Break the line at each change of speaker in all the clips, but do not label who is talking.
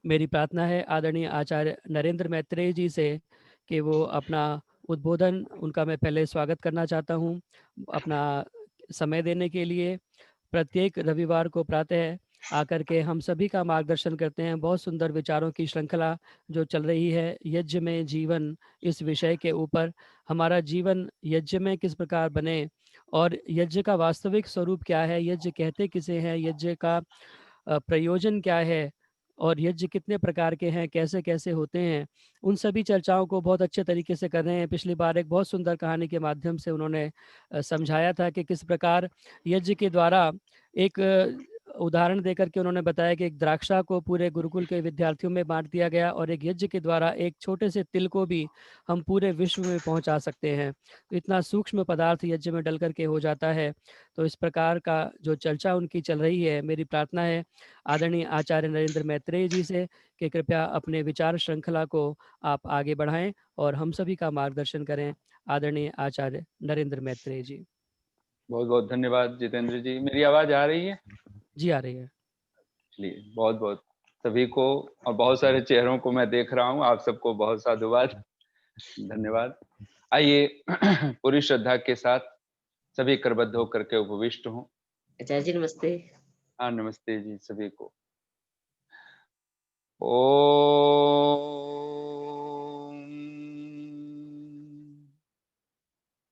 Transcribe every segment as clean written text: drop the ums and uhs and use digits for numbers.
मेरी प्रार्थना है आदरणीय आचार्य नरेंद्र मैत्रेय जी से कि वो अपना उद्बोधन उनका मैं पहले स्वागत करना चाहता हूँ अपना समय देने के लिए। प्रत्येक रविवार को प्रातः आकर के हम सभी का मार्गदर्शन करते हैं। बहुत सुंदर विचारों की श्रृंखला जो चल रही है, यज्ञ में जीवन, इस विषय के ऊपर हमारा जीवन यज्ञ में किस प्रकार बने और यज्ञ का वास्तविक स्वरूप क्या है, यज्ञ कहते किसे हैं, यज्ञ का प्रयोजन क्या है और यज्ञ कितने प्रकार के हैं, कैसे-कैसे होते हैं, उन सभी चर्चाओं को बहुत अच्छे तरीके से कर रहे हैं। पिछली बार एक बहुत सुंदर कहानी के माध्यम से उन्होंने समझाया था कि किस प्रकार यज्ञ के द्वारा एक उदाहरण देकर के उन्होंने बताया कि एक द्राक्षा को पूरे गुरुकुल के विद्यार्थियों में बाँट दिया गया और एक यज्ञ के द्वारा एक छोटे से तिल को भी हम पूरे विश्व में पहुँचा सकते हैं। तो इतना सूक्ष्म पदार्थ यज्ञ में डल कर के हो जाता है। तो इस प्रकार का जो चर्चा उनकी चल रही है, मेरी प्रार्थना है आदरणीय आचार्य नरेंद्र मैत्रेय जी से कि कृपया अपने विचार श्रृंखला को आप आगे बढ़ाएँ और हम सभी का मार्गदर्शन करें। आदरणीय आचार्य नरेंद्र मैत्रेय जी।
बहुत बहुत धन्यवाद जितेंद्र जी। मेरी आवाज आ रही है?
जी, आ रही है।
चलिए, बहुत बहुत सभी को और बहुत सारे चेहरों को मैं देख रहा हूँ। आप सबको बहुत साधुवाद, धन्यवाद। आइए पूरी श्रद्धा के साथ सभी करबद्ध होकर के उपविष्ट हों।
आचार्य जी नमस्ते।
हाँ, नमस्ते जी सभी को। ॐ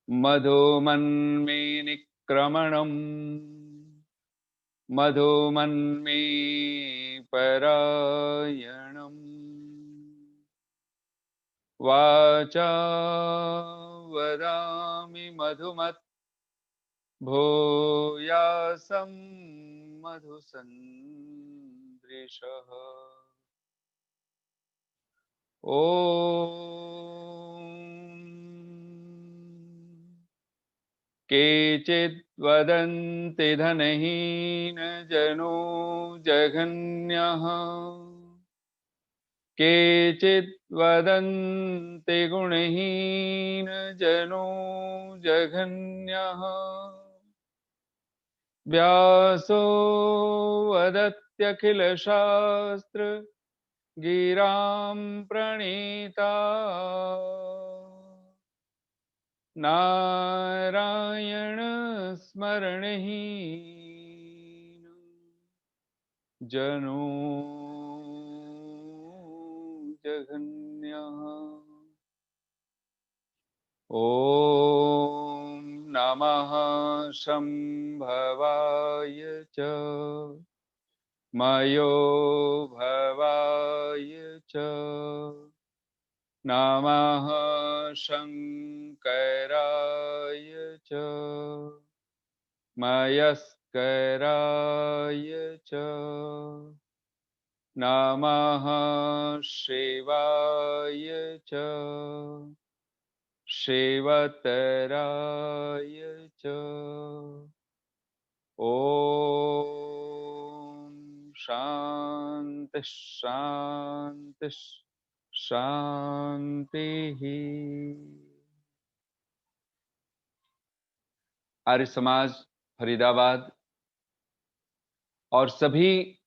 मधुमन्मेनिक्रमणम् मधुमन्मे परायणम् वाचा वदामि मधुमत् भूयासं मधुसन्दृशः। ॐ केचिद्वदन्ति धनहीनजनो जघन्यः केचिद्वदन्ति गुणहीनजनो जघन्यः व्यासो वदत्यखिलशास्त्र गिरां प्रणीता नारायण स्मरणहीन जनो जघन्यः। ॐ नमः शम्भवाय च मयो भवाय च नमः शङ्कराय च मयस्कराय च नमः शिवाय च शिवतराय च। ॐ शान्ति शान्ति शान्तिः। आर्य समाज फरीदाबाद और सभी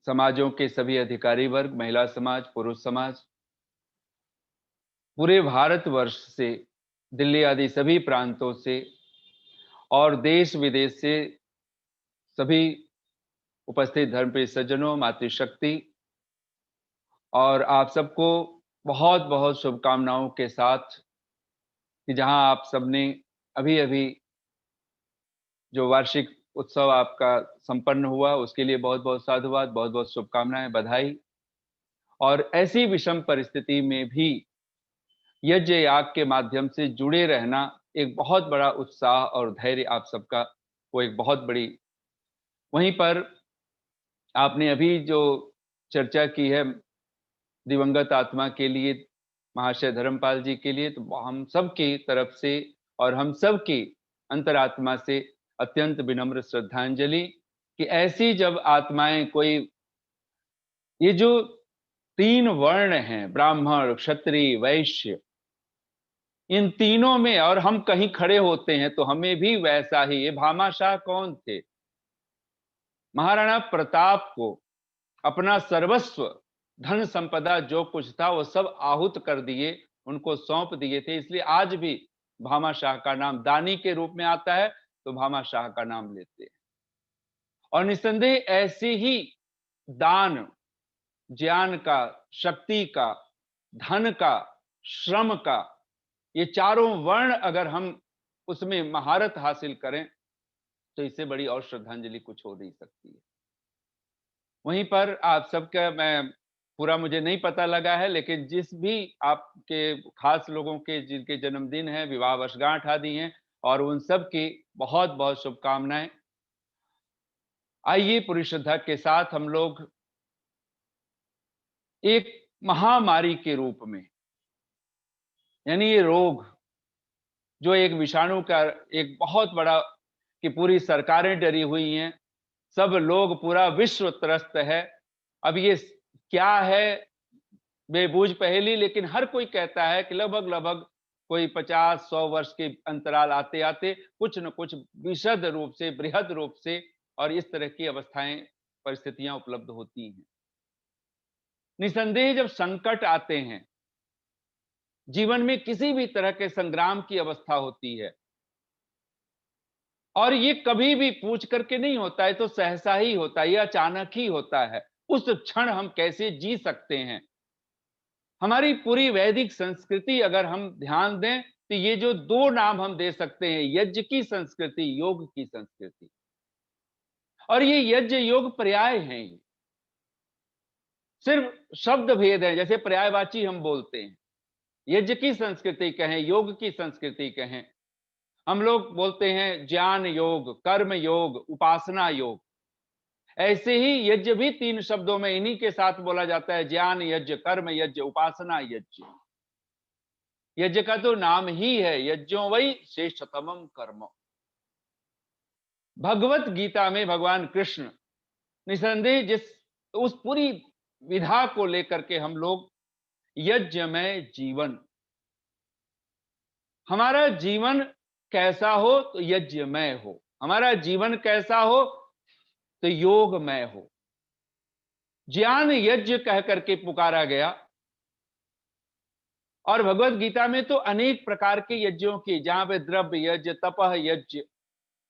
समाजों के सभी अधिकारी वर्ग, महिला समाज, पुरुष समाज, पूरे भारतवर्ष से, दिल्ली आदि सभी प्रांतों से और देश विदेश से सभी उपस्थित धर्मप्रिय सज्जनों, मातृशक्ति और आप सबको बहुत बहुत शुभकामनाओं के साथ कि जहां आप सबने अभी अभी जो वार्षिक उत्सव आपका संपन्न हुआ उसके लिए बहुत बहुत साधुवाद, बहुत बहुत शुभकामनाएं, बधाई। और ऐसी विषम परिस्थिति में भी यज्ञ याग के माध्यम से जुड़े रहना एक बहुत बड़ा उत्साह और धैर्य आप सबका, वो एक बहुत बड़ी। वहीं पर आपने अभी जो चर्चा की है दिवंगत आत्मा के लिए, महाशय धर्मपाल जी के लिए, तो हम सब की तरफ से और हम सब की अंतरात्मा से अत्यंत विनम्र श्रद्धांजलि कि ऐसी जब आत्माएं कोई, ये जो 3 वर्ण हैं, ब्राह्मण, क्षत्रिय, वैश्य, इन तीनों में और हम कहीं खड़े होते हैं तो हमें भी वैसा ही। ये भामाशाह कौन थे? महाराणा प्रताप को अपना सर्वस्व, धन संपदा जो कुछ था वो सब आहूत कर दिए, उनको सौंप दिए थे। इसलिए आज भी भामाशाह का नाम दानी के रूप में आता है, तो भामाशाह का नाम लेते हैं। और निस्संदेह ऐसे ही दान, ज्ञान का, शक्ति का, धन का, श्रम का, ये चारों वर्ण अगर हम उसमें महारत हासिल करें, तो इससे बड़ी और श्रद्धांजलि कुछ हो नहीं सकती है। वहीं पर आप सबका मैं पूरा मुझे नहीं पता लगा है, लेकिन जिस भी आपके खास लोगों के जिनके जन्मदिन हैं, विवाह वर्षगांठ आदि हैं, और उन सब की बहुत-बहुत शुभकामनाएँ। आइए पूरी श्रद्धा के साथ हम लोग एक महामारी के रूप में, यानी ये रोग जो एक विषाणु का एक बहुत बड़ा, कि पूरी सरकारें डरी हुई हैं, सब लोग, पूरा विश्व त्रस्त है। अब ये क्या है, बेबूझ पहेली, लेकिन हर कोई कहता है कि लगभग कोई 50-100 वर्ष के अंतराल आते-आते कुछ न कुछ विशद रूप से, बृहद रूप से और इस तरह की अवस्थाएं, परिस्थितियां उपलब्ध होती हैं। निसंदेह जब संकट आते हैं, जीवन में किसी भी तरह के संग्राम की अवस्था होती है, और ये कभी भी पूछ करके नहीं होता है, तो सहसा ही होता है, ये अचानक ही होता है। उस क्षण हम कैसे जी सकते हैं? हमारी पूरी वैदिक संस्कृति अगर हम ध्यान दें, तो ये जो 2 नाम हम दे सकते हैं, यज्ञ की संस्कृति, योग की संस्कृति। और ये यज्ञ योग पर्याय हैं ये। सिर्फ शब्द भेद है, जैसे पर्यायवाची हम बोलते हैं। यज्ञ की संस्कृति कहें, योग की संस्कृति कहें। हम लोग बोलते हैं ज्ञान योग, कर्म योग, उपासना योग। ऐसे ही यज्ञ भी 3 शब्दों में इन्हीं के साथ बोला जाता है, ज्ञान यज्ञ, कर्म यज्ञ, उपासना यज्ञ। यज्ञ का तो नाम ही है, यज्ञो वै श्रेष्ठतमम कर्म। भगवत गीता में भगवान कृष्ण निसंदेह जिस उस पूरी विधा को लेकर के हम लोग, यज्ञमय जीवन, हमारा जीवन कैसा हो तो यज्ञमय हो, हमारा जीवन कैसा हो तो योगमय हो। ज्ञान यज्ञ कह करके पुकारा गया, और भगवत गीता में तो अनेक प्रकार के यज्ञों की, जहां पे द्रव्य यज्ञ, तपह यज्ञ,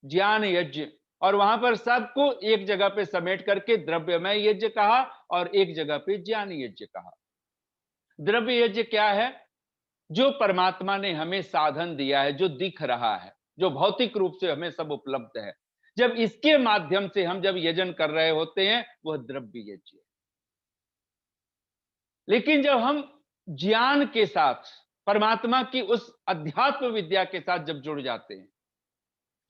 ज्ञान यज्ञ, और वहां पर सबको एक जगह पे समेट करके द्रव्यमय यज्ञ कहा और एक जगह पे ज्ञान यज्ञ कहा। द्रव्य यज्ञ क्या है? जो परमात्मा ने हमें साधन दिया है, जो दिख रहा है, जो भौतिक रूप से हमें सब उपलब्ध है, जब इसके माध्यम से हम जब यजन कर रहे होते हैं, वह द्रव्य यज्ञ है। लेकिन जब हम ज्ञान के साथ, परमात्मा की उस अध्यात्म विद्या के साथ जब जुड़ जाते हैं,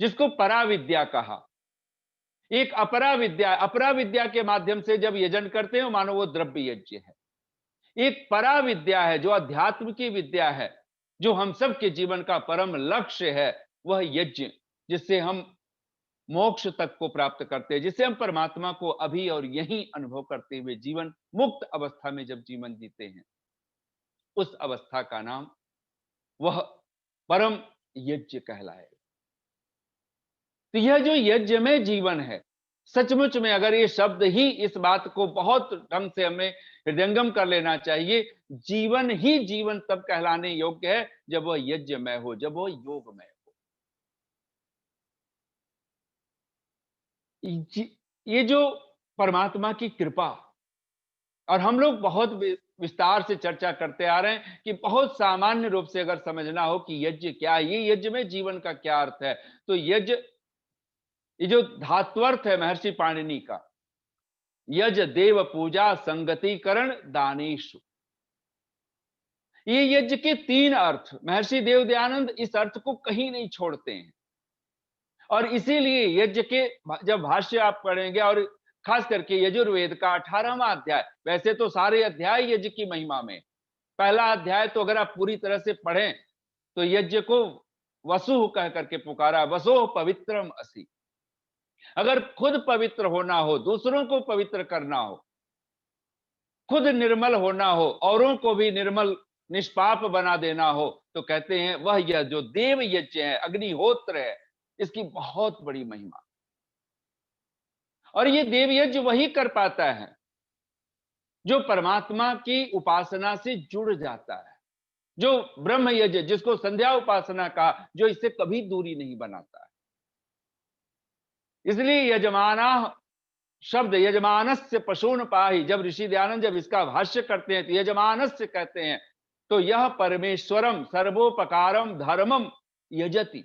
जिसको पराविद्या कहा, एक अपरा विद्या के माध्यम से जब यजन करते हैं, मानो वो द्रव्य यज्ञ है। एक परा विद्या है, जो अध्यात्म की विद्या है, जो हम सब के जीवन का परम लक्ष्य है, वह यज्ञ, जिससे हम मोक्ष तक को प्राप्त करते हैं, जिससे हम परमात्मा को अभी और यहीं अनुभव करते हुए जीवन मुक्त अवस्था में जब जीवन जीते हैं, उस अवस्था का नाम वह परम यज्ञ कहलाएगा। तो यह जो यज्ञ में जीवन है, सचमुच में अगर ये शब्द ही इस बात को बहुत ढंग से हमें हृदयंगम कर लेना चाहिए, जीवन ही जीवन तब कहलाने योग्य है जब वह यज्ञमय हो, जब वह योगमय हो। ये जो परमात्मा की कृपा, और हम लोग बहुत विस्तार से चर्चा करते आ रहे हैं कि बहुत सामान्य रूप से अगर समझना हो कि यज्ञ क्या है, ये यज्ञ में जीवन का क्या अर्थ है, तो यज्ञ, ये जो धात्वर्थ है महर्षि पाणिनि का, यज देव पूजा संगतिकरण दानेषु, ये यज्ञ के 3 अर्थ, महर्षि देवदयानंद इस अर्थ को कहीं नहीं छोड़ते हैं। और इसीलिए यज्ञ के जब भाष्य आप पढ़ेंगे, और खास करके यजुर्वेद का 18वां अध्याय, वैसे तो सारे अध्याय यज्ञ की महिमा में, पहला अध्याय तो अगर आप पूरी तरह से पढ़ें, तो यज्ञ को वसु कह करके पुकारा, वसो पवित्रम असि। अगर खुद पवित्र होना हो, दूसरों को पवित्र करना हो, खुद निर्मल होना हो, औरों को भी निर्मल निष्पाप बना देना हो, तो कहते हैं वह यह जो देव यज्ञ है, अग्निहोत्र है, इसकी बहुत बड़ी महिमा। और ये देव यज्ञ वही कर पाता है जो परमात्मा की उपासना से जुड़ जाता है, जो ब्रह्म यज्ञ जिसको संध्या उपासना कहा, जो इससे कभी दूरी नहीं बनाता है। इसलिए यजमाना शब्द यजमानस्य पशून पाहि, जब ऋषि दयानंद जब इसका भाष्य करते हैं तो यजमानस्य कहते हैं, तो यह परमेश्वरम सर्वोपकारम धर्मम यजति,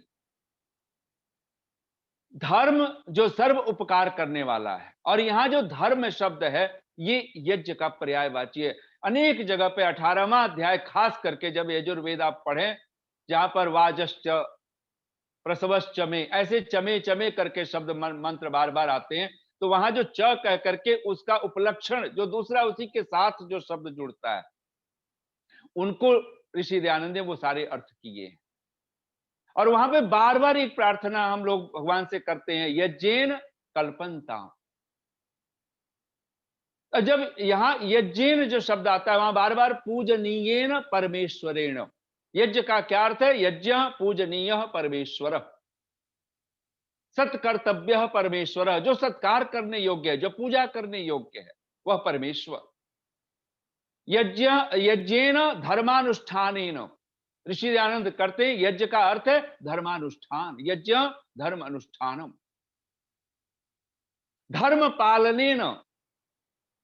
धर्म जो सर्व उपकार करने वाला है। और यहां जो धर्म शब्द है ये यज्ञ का पर्यायवाची है। अनेक जगह पे 18वां अध्याय खास करके जब यजुर्वेद आप पढ़ें, जहां पर वाजश्च प्रसवश्च में ऐसे चमे चमे करके शब्द मंत्र बार बार आते हैं, तो वहां जो च कह करके उसका उपलक्षण जो दूसरा उसी के साथ जो शब्द जुड़ता है, उनको ऋषि दयानंद ने वो सारे अर्थ किए हैं। और वहां पे बार बार एक प्रार्थना हम लोग भगवान से करते हैं, यज्ञेन कल्पंता। जब यहां यज्ञेन जो शब्द आता है वहां बार बार पूजनीयेन परमेश्वरेण, यज्ञ का क्या अर्थ है? यज्ञ पूजनीय परमेश्वर, सत्कर्तव्य परमेश्वर, जो सत्कार करने योग्य है, जो पूजा करने योग्य है, वह परमेश्वर। यज्ञ यज्ञेन धर्मानुष्ठानेन, ऋषि दयानंद करते हैं यज्ञ का अर्थ है धर्मानुष्ठान, यज्ञ धर्म अनुष्ठानम। धर्म पालनेन,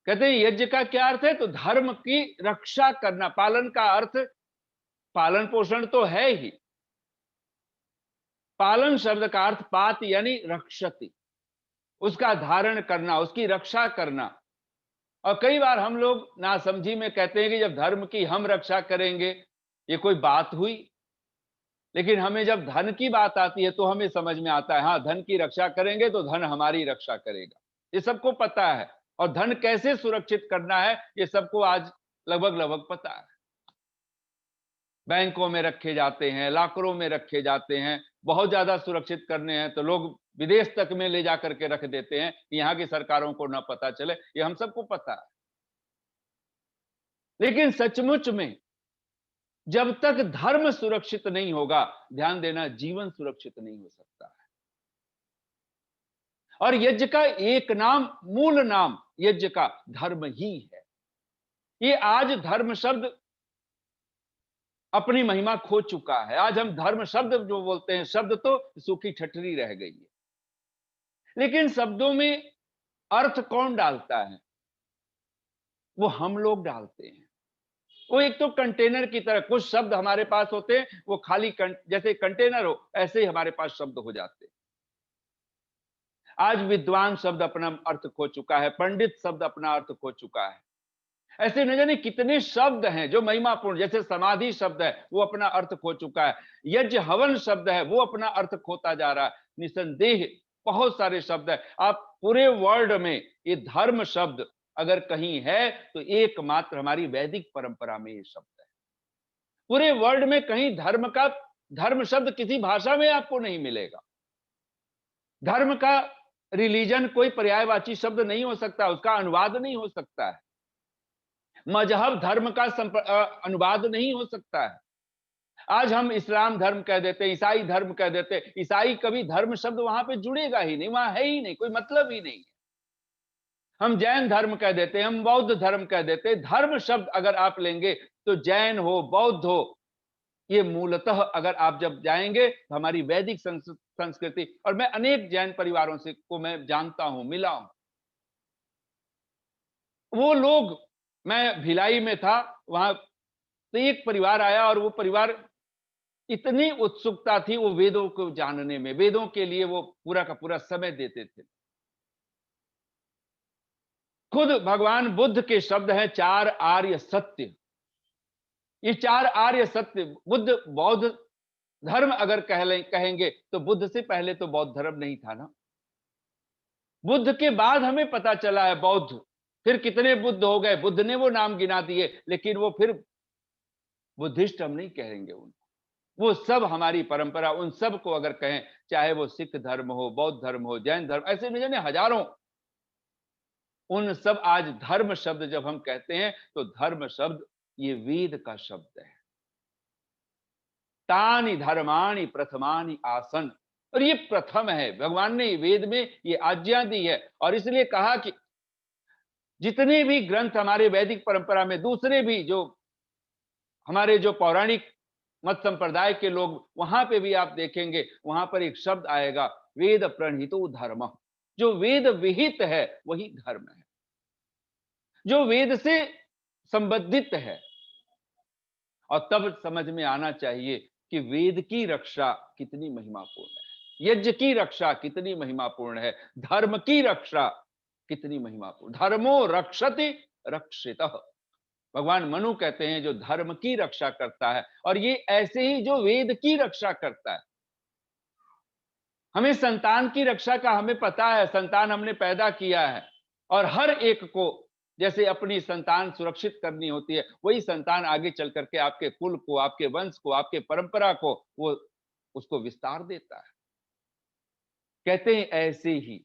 कहते हैं यज्ञ का क्या अर्थ है? तो धर्म की रक्षा करना। पालन का अर्थ पालन पोषण तो है ही, पालन शब्द का अर्थ पात यानी रक्षति, उसका धारण करना, उसकी रक्षा करना। और कई बार हम लोग नासमझी में कहते हैं कि जब धर्म की हम रक्षा करेंगे, ये कोई बात हुई। लेकिन हमें जब धन की बात आती है तो हमें समझ में आता है, हाँ धन की रक्षा करेंगे तो धन हमारी रक्षा करेगा, ये सबको पता है। और धन कैसे सुरक्षित करना है ये सबको आज लगभग लगभग पता है। बैंकों में रखे जाते हैं, लॉकरों में रखे जाते हैं, बहुत ज्यादा सुरक्षित करने हैं तो लोग विदेश तक में ले जाकर के रख देते हैं, यहाँ की सरकारों को ना पता चले, ये हम सबको पता है। लेकिन सचमुच में जब तक धर्म सुरक्षित नहीं होगा, ध्यान देना, जीवन सुरक्षित नहीं हो सकता है। और यज्ञ का एक नाम, मूल नाम यज्ञ का धर्म ही है। ये आज धर्म शब्द अपनी महिमा खो चुका है। आज हम धर्म शब्द जो बोलते हैं, शब्द तो सूखी ठठरी रह गई है। लेकिन शब्दों में अर्थ कौन डालता है? वो हम लोग डालते हैं। वो एक तो कंटेनर की तरह, कुछ शब्द हमारे पास होते हैं, वो खाली जैसे कंटेनर हो ऐसे ही हमारे पास शब्द हो जाते हैं। आज विद्वान शब्द अपना अर्थ खो चुका है, पंडित शब्द अपना अर्थ खो चुका है। ऐसे न जाने कितने शब्द हैं जो महिमापूर्ण, जैसे समाधि शब्द है वो अपना अर्थ खो चुका है, यज्ञ हवन शब्द है वो अपना अर्थ खोता जा रहा है। निसंदेह बहुत सारे शब्द है। आप पूरे वर्ल्ड में ये धर्म शब्द अगर कहीं है तो एकमात्र हमारी वैदिक परंपरा में ये शब्द है। पूरे वर्ल्ड में कहीं धर्म शब्द किसी भाषा में आपको नहीं मिलेगा। धर्म का रिलीजन कोई पर्यायवाची शब्द नहीं हो सकता, उसका अनुवाद नहीं हो सकता है। मजहब धर्म का अनुवाद नहीं हो सकता है। आज हम इस्लाम धर्म कह देते, ईसाई धर्म कह देते, ईसाई कभी धर्म शब्द वहां पे जुड़ेगा ही नहीं, वहां है ही नहीं, कोई मतलब ही नहीं है। हम जैन धर्म कह देते, हम बौद्ध धर्म कह देते। धर्म शब्द अगर आप लेंगे तो जैन हो, बौद्ध हो, ये मूलतः अगर आप जब जाएंगे तो हमारी वैदिक संस्कृति, और मैं अनेक जैन परिवारों से को मैं जानता हूं, मिला हूं। वो लोग, मैं भिलाई में था वहां, तो एक परिवार आया और वो परिवार इतनी उत्सुकता थी वो वेदों को जानने में, वेदों के लिए वो पूरा का पूरा समय देते थे। खुद भगवान बुद्ध के शब्द हैं चार आर्य सत्य। ये चार आर्य सत्य, बुद्ध बौद्ध धर्म अगर कहेंगे तो बुद्ध से पहले तो बौद्ध धर्म नहीं था ना। बुद्ध के बाद हमें पता चला है बौद्ध, फिर कितने बुद्ध हो गए, बुद्ध ने वो नाम गिना दिए, लेकिन वो फिर बुद्धिस्ट हम नहीं कहेंगे उनको। वो सब हमारी परंपरा, उन सब को अगर कहें, चाहे वो सिख धर्म हो, बौद्ध धर्म हो, जैन धर्म, ऐसे न जाने हजारों, उन सब आज धर्म शब्द जब हम कहते हैं तो धर्म शब्द ये वेद का शब्द है। तानि धर्माणि प्रथमानि आसन, और ये प्रथम है। भगवान ने वेद में ये आज्ञा दी है और इसलिए कहा कि जितने भी ग्रंथ हमारे वैदिक परंपरा में, दूसरे भी जो हमारे जो पौराणिक मत संप्रदाय के लोग, वहां पे भी आप देखेंगे, वहां पर एक शब्द आएगा, वेद प्रणहितो धर्म। जो वेद विहित है वही धर्म है, जो वेद से संबंधित है। और तब समझ में आना चाहिए कि वेद की रक्षा कितनी महिमापूर्ण है, यज्ञ की रक्षा कितनी महिमापूर्ण है, धर्म की रक्षा कितनी महिमापूर्ण। धर्मो रक्षति रक्षितः। भगवान मनु कहते हैं जो धर्म की रक्षा करता है, और ये ऐसे ही जो वेद की रक्षा करता है। हमें संतान की रक्षा का हमें पता है, संतान हमने पैदा किया है, और हर एक को जैसे अपनी संतान सुरक्षित करनी होती है, वही संतान आगे चल करके आपके कुल को, आपके वंश को, आपके परंपरा को वो उसको विस्तार देता है। कहते हैं ऐसे ही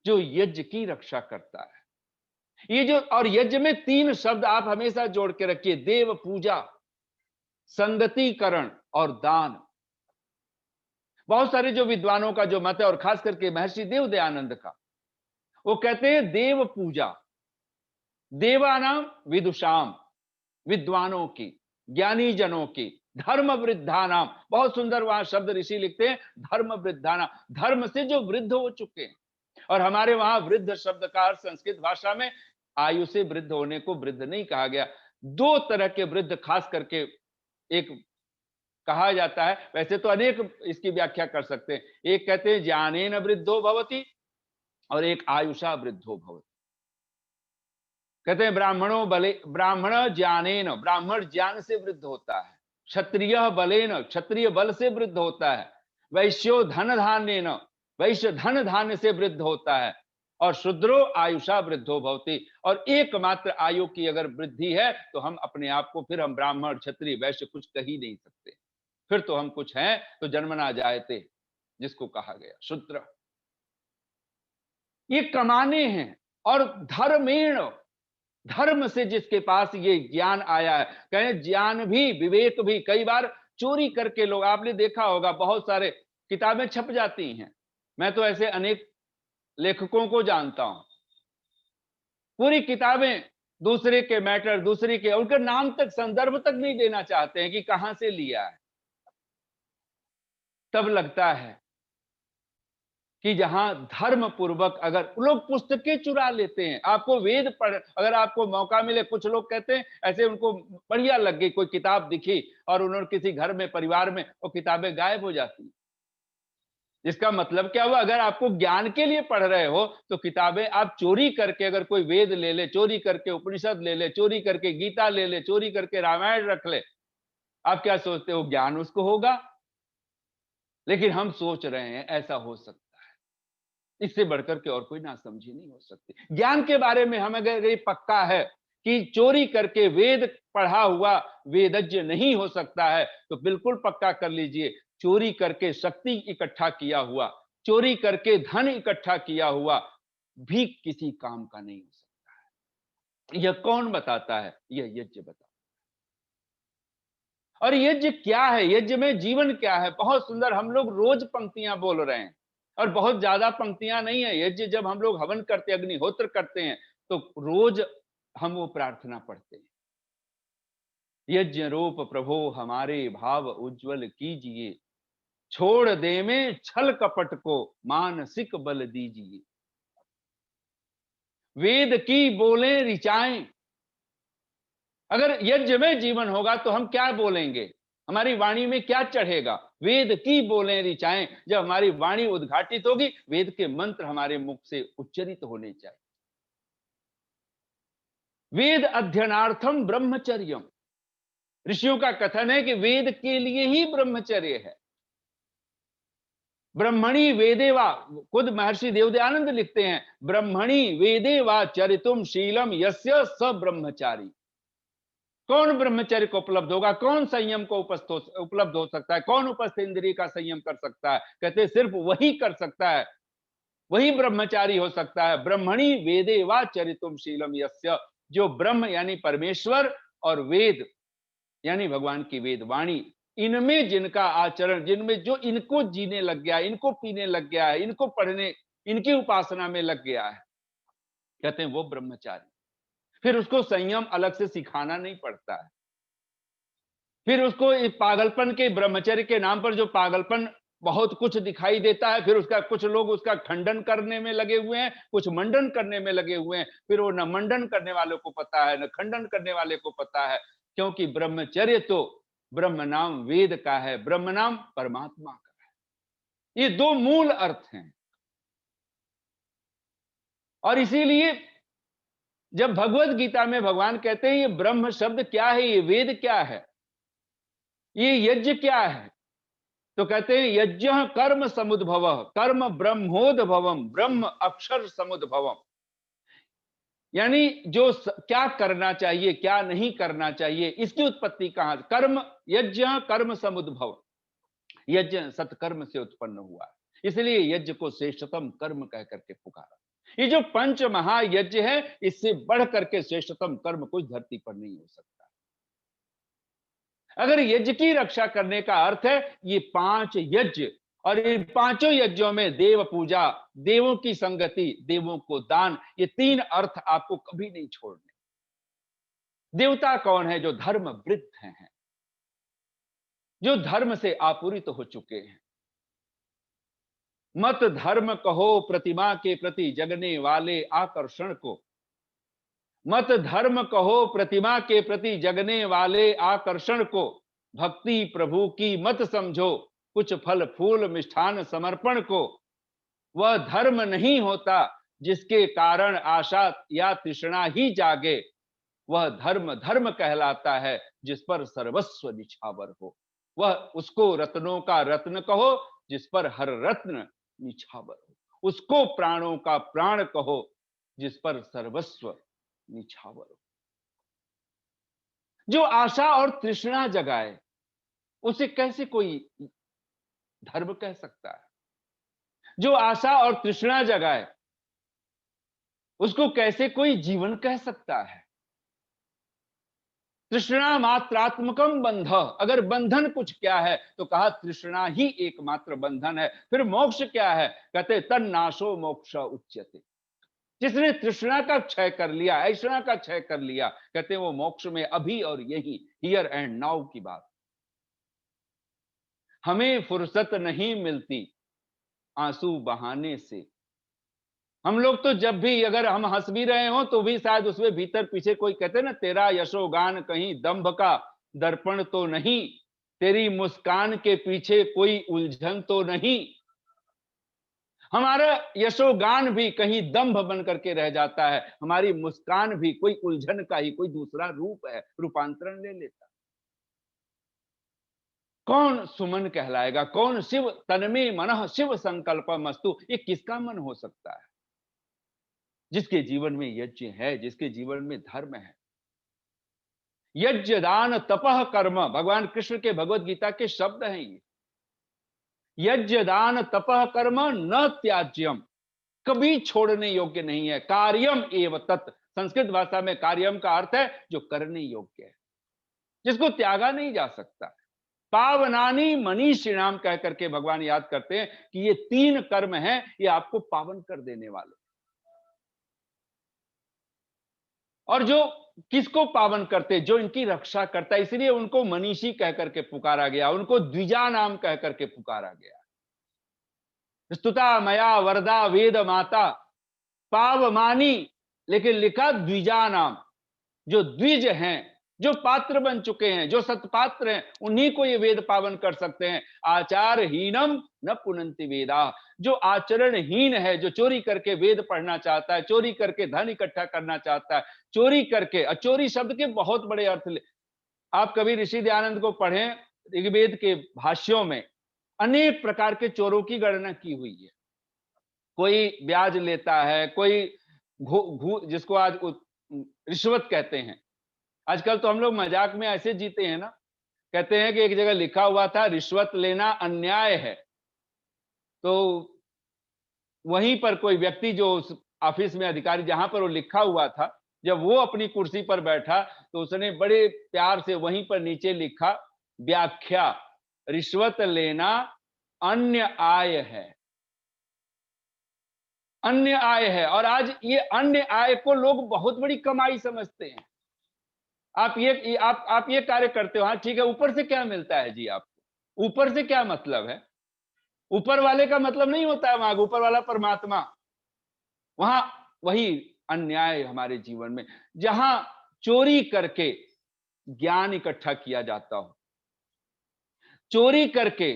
जो यज्ञ की रक्षा करता है, ये जो, और यज्ञ में 3 शब्द आप हमेशा जोड़ के रखिए, देव पूजा, संगतिकरण और दान। बहुत सारे जो विद्वानों का जो मत है, और खास करके महर्षि देव दयानंद का, वो कहते हैं देव पूजा, देवानाम विदुषाम, विद्वानों की, ज्ञानी जनों की, धर्म वृद्धा नाम। बहुत सुंदर वहां शब्द ऋषि लिखते हैं, धर्म वृद्धा नाम, धर्म से जो वृद्ध हो चुके हैं। और हमारे वहां वृद्ध शब्द का अर्थ संस्कृत भाषा में आयु से वृद्ध होने को वृद्ध नहीं कहा गया। 2 तरह के वृद्ध खास करके एक कहा जाता है, वैसे तो अनेक इसकी व्याख्या कर सकते हैं। एक कहते हैं ज्ञानेन वृद्धो भवति, और एक आयुषा वृद्धो भवति। कहते हैं ब्राह्मणों बले, ब्राह्मण ज्ञानेन, ब्राह्मण ज्ञान से वृद्ध होता है, क्षत्रिय बलेन, क्षत्रिय बल से वृद्ध होता है, वैश्यो धन धान्येन, वैश्य धन धान्य से वृद्ध होता है, और शूद्रो आयुषा वृद्धो भवति। और एकमात्र आयु की अगर वृद्धि है तो हम अपने आप को, फिर हम ब्राह्मण क्षत्रिय वैश्य कुछ कह ही नहीं सकते, फिर तो हम कुछ हैं तो जन्मना जायते, जिसको कहा गया शूद्र। ये कमाने हैं, और धर्मेण, धर्म से जिसके पास ये ज्ञान आया है, कहें ज्ञान भी विवेक भी। कई बार चोरी करके लोग, आपने देखा होगा बहुत सारे किताबें छप जाती हैं, मैं तो ऐसे अनेक लेखकों को जानता हूं, पूरी किताबें दूसरे के मैटर, दूसरे के, उनका नाम तक, संदर्भ तक नहीं देना चाहते हैं कि कहां से लिया है। तब लगता है कि जहां धर्म पूर्वक, अगर लोग पुस्तकें चुरा लेते हैं, आपको वेद पढ़, अगर आपको मौका मिले, कुछ लोग कहते हैं ऐसे उनको बढ़िया लग गई कोई किताब दिखी, और उन्होंने किसी घर में, परिवार में वो किताबें गायब हो जाती। इसका मतलब क्या हुआ? अगर आपको ज्ञान के लिए पढ़ रहे हो तो किताबें आप चोरी करके, अगर कोई वेद ले ले, चोरी करके उपनिषद ले ले, चोरी करके गीता ले ले, चोरी करके रामायण रख ले, आप क्या सोचते हो ज्ञान उसको होगा? लेकिन हम सोच रहे हैं ऐसा हो सकता, इससे बढ़कर के और कोई नासमझी नहीं हो सकती। ज्ञान के बारे में हमें अगर ये पक्का है कि चोरी करके वेद पढ़ा हुआ वेदज्ञ नहीं हो सकता है, तो बिल्कुल पक्का कर लीजिए, चोरी करके शक्ति इकट्ठा किया हुआ, चोरी करके धन इकट्ठा किया हुआ भी किसी काम का नहीं हो सकता है। यह कौन बताता है? यह यज्ञ बताता है। और यज्ञ क्या है? यज्ञ में जीवन क्या है? बहुत सुंदर, हम लोग रोज पंक्तियां बोल रहे हैं, और बहुत ज्यादा पंक्तियां नहीं है। यज्ञ जब हम लोग हवन करते, अग्निहोत्र करते हैं, तो रोज हम वो प्रार्थना पढ़ते हैं, यज्ञ रूप प्रभो हमारे भाव उज्जवल कीजिए, छोड़ दे में छल कपट को मानसिक बल दीजिए, वेद की बोले ऋचाएं। अगर यज्ञ में जीवन होगा तो हम क्या बोलेंगे? हमारी वाणी में क्या चढ़ेगा? वेद की बोले ऋचाएं। जब हमारी वाणी उद्घाटित होगी, वेद के मंत्र हमारे मुख से उच्चरित होने चाहिए। वेद अध्ययनार्थम ब्रह्मचर्यम, ऋषियों का कथन है कि वेद के लिए ही ब्रह्मचर्य है। ब्रह्मणी वेदे वा, खुद महर्षि देवदयानंद लिखते हैं, ब्रह्मणी वेदे वा चरितुम शीलम यस्य स ब्रह्मचारी। कौन ब्रह्मचर्य को उपलब्ध होगा? कौन संयम को उपलब्ध हो सकता है? कौन उपस्थ इंद्रिय का संयम कर सकता है? कहते सिर्फ वही कर सकता है, वही ब्रह्मचारी हो सकता है। ब्रह्मणी वेदे वा चरितुम शीलम यस्य, जो ब्रह्म यानी परमेश्वर, और वेद यानी भगवान की वेद वाणी, इनमें जिनका आचरण, जिनमें जो इनको जीने लग गया, इनको पीने लग गया है, इनको पढ़ने, इनकी उपासना में लग गया है, कहते हैं वो ब्रह्मचारी। फिर उसको संयम अलग से सिखाना नहीं पड़ता है। फिर उसको इस पागलपन के ब्रह्मचर्य के नाम पर जो पागलपन बहुत कुछ दिखाई देता है, फिर उसका कुछ लोग उसका खंडन करने में लगे हुए हैं, कुछ मंडन करने में लगे हुए हैं। फिर वो न मंडन करने वालों को पता है, न खंडन करने वाले को पता है, क्योंकि ब्रह्मचर्य तो ब्रह्म नाम वेद का है, ब्रह्म नाम परमात्मा का है। ये दो मूल अर्थ हैं। और इसीलिए जब भगवत गीता में भगवान कहते हैं ये ब्रह्म शब्द क्या है, ये वेद क्या है, ये यज्ञ क्या है, तो कहते हैं यज्ञ कर्म समुद्भव, कर्म ब्रह्मोद्भवम, ब्रह्म अक्षर समुद्भवम। यानी क्या करना चाहिए, क्या नहीं करना चाहिए, इसकी उत्पत्ति कहां, कर्म, यज्ञ कर्म समुद्भव, यज्ञ सत्कर्म से उत्पन्न हुआ है, इसलिए यज्ञ को श्रेष्ठतम कर्म कह करके पुकारा। ये जो पंच महायज्ञ है, इससे बढ़ करके श्रेष्ठतम कर्म कोई धरती पर नहीं हो सकता। अगर यज्ञ की रक्षा करने का अर्थ है ये 5 यज्ञ, और इन पांचों यज्ञों में देव पूजा, देवों की संगति, देवों को दान, ये 3 अर्थ आपको कभी नहीं छोड़ने। देवता कौन है? जो धर्म वृद्ध हैं, जो धर्म से आपूरित हो चुके हैं। मत धर्म कहो प्रतिमा के प्रति जगने वाले आकर्षण को, मत धर्म कहो प्रतिमा के प्रति जगने वाले आकर्षण को, भक्ति प्रभु की मत समझो कुछ फल फूल मिष्ठान समर्पण को। वह धर्म नहीं होता जिसके कारण आशा या तृष्णा ही जागे, वह धर्म धर्म कहलाता है जिस पर सर्वस्व निछावर हो। वह उसको रत्नों का रत्न कहो जिस पर हर रत्न निछावर हो, उसको प्राणों का प्राण कहो जिस पर सर्वस्व निछावर हो। जो आशा और तृष्णा जगाए उसे कैसे कोई धर्म कह सकता है? जो आशा और तृष्णा जगाए उसको कैसे कोई जीवन कह सकता है? तृष्णा मात्रात्मकम बंध, अगर बंधन कुछ क्या है तो कहा तृष्णा ही एकमात्र बंधन है। फिर मोक्ष क्या है? कहते तन्नाशो मोक्ष उच्यते। जिसने तृष्णा का क्षय कर लिया, ऐषणा का क्षय कर लिया, कहते वो मोक्ष में अभी और यही, हियर एंड नाउ की बात। हमें फुर्सत नहीं मिलती आंसू बहाने से। हम लोग तो जब भी अगर हम हंस भी रहे हो तो भी शायद उसमें भीतर पीछे कोई कहते ना, तेरा यशोगान कहीं दंभ का दर्पण तो नहीं, तेरी मुस्कान के पीछे कोई उलझन तो नहीं। हमारा यशोगान भी कहीं दंभ बन करके रह जाता है, हमारी मुस्कान भी कोई उलझन का ही कोई दूसरा रूप है, रूपांतरण ले लेता। कौन सुमन कहलाएगा? कौन शिव तन्मे मनः शिव संकल्पमस्तु, ये किसका मन हो सकता है? जिसके जीवन में यज्ञ है, जिसके जीवन में धर्म है। यज्ञ दान तपह कर्म, भगवान कृष्ण के भगवत गीता के शब्द हैं ये। यज्ञ दान तपह कर्म न त्याज्यम, कभी छोड़ने योग्य नहीं है। कार्यम एव तत्, संस्कृत भाषा में कार्यम का अर्थ है जो करने योग्य है, जिसको त्यागा नहीं जा सकता। पावनानी मनीषिणाम कह करके भगवान याद करते हैं कि ये 3 कर्म हैं, ये आपको पावन कर देने वाले। और जो किसको पावन करते? जो इनकी रक्षा करता है, इसलिए उनको मनीषी कह करके पुकारा गया, उनको द्विजा नाम कह करके पुकारा गया। स्तुता मया वरदा वेद माता पावमानी, लेकिन लिखा द्विजा नाम। जो द्विज हैं, जो पात्र बन चुके हैं, जो सतपात्र हैं, उन्हीं को ये वेद पावन कर सकते हैं। आचारहीनम न पुनंति वेदा, जो आचरणहीन है, जो चोरी करके वेद पढ़ना चाहता है, चोरी करके धन इकट्ठा करना चाहता है, चोरी करके, चोरी शब्द के बहुत बड़े अर्थ आप कभी ऋषि दयानंद को पढ़ें, ऋग्वेद के भाष्यों में अनेक प्रकार के चोरों की गणना की हुई है। कोई ब्याज लेता है, कोई जिसको आज रिश्वत कहते हैं। आजकल तो हम लोग मजाक में ऐसे जीते हैं ना, कहते हैं कि एक जगह लिखा हुआ था रिश्वत लेना अन्याय है, तो वहीं पर कोई व्यक्ति जो उस ऑफिस में अधिकारी जहां पर वो लिखा हुआ था, जब वो अपनी कुर्सी पर बैठा तो उसने बड़े प्यार से वहीं पर नीचे लिखा व्याख्या, रिश्वत लेना अन्य आय है। अन्य आय है, और आज ये अन्य आय को लोग बहुत बड़ी कमाई समझते हैं। आप ये कार्य करते हो, हाँ ठीक है, ऊपर से क्या मिलता है जी आपको? ऊपर से क्या मतलब है? ऊपर वाले का मतलब नहीं होता है वहां, ऊपर वाला परमात्मा। वहां वही अन्याय हमारे जीवन में, जहां चोरी करके ज्ञान इकट्ठा किया जाता हो, चोरी करके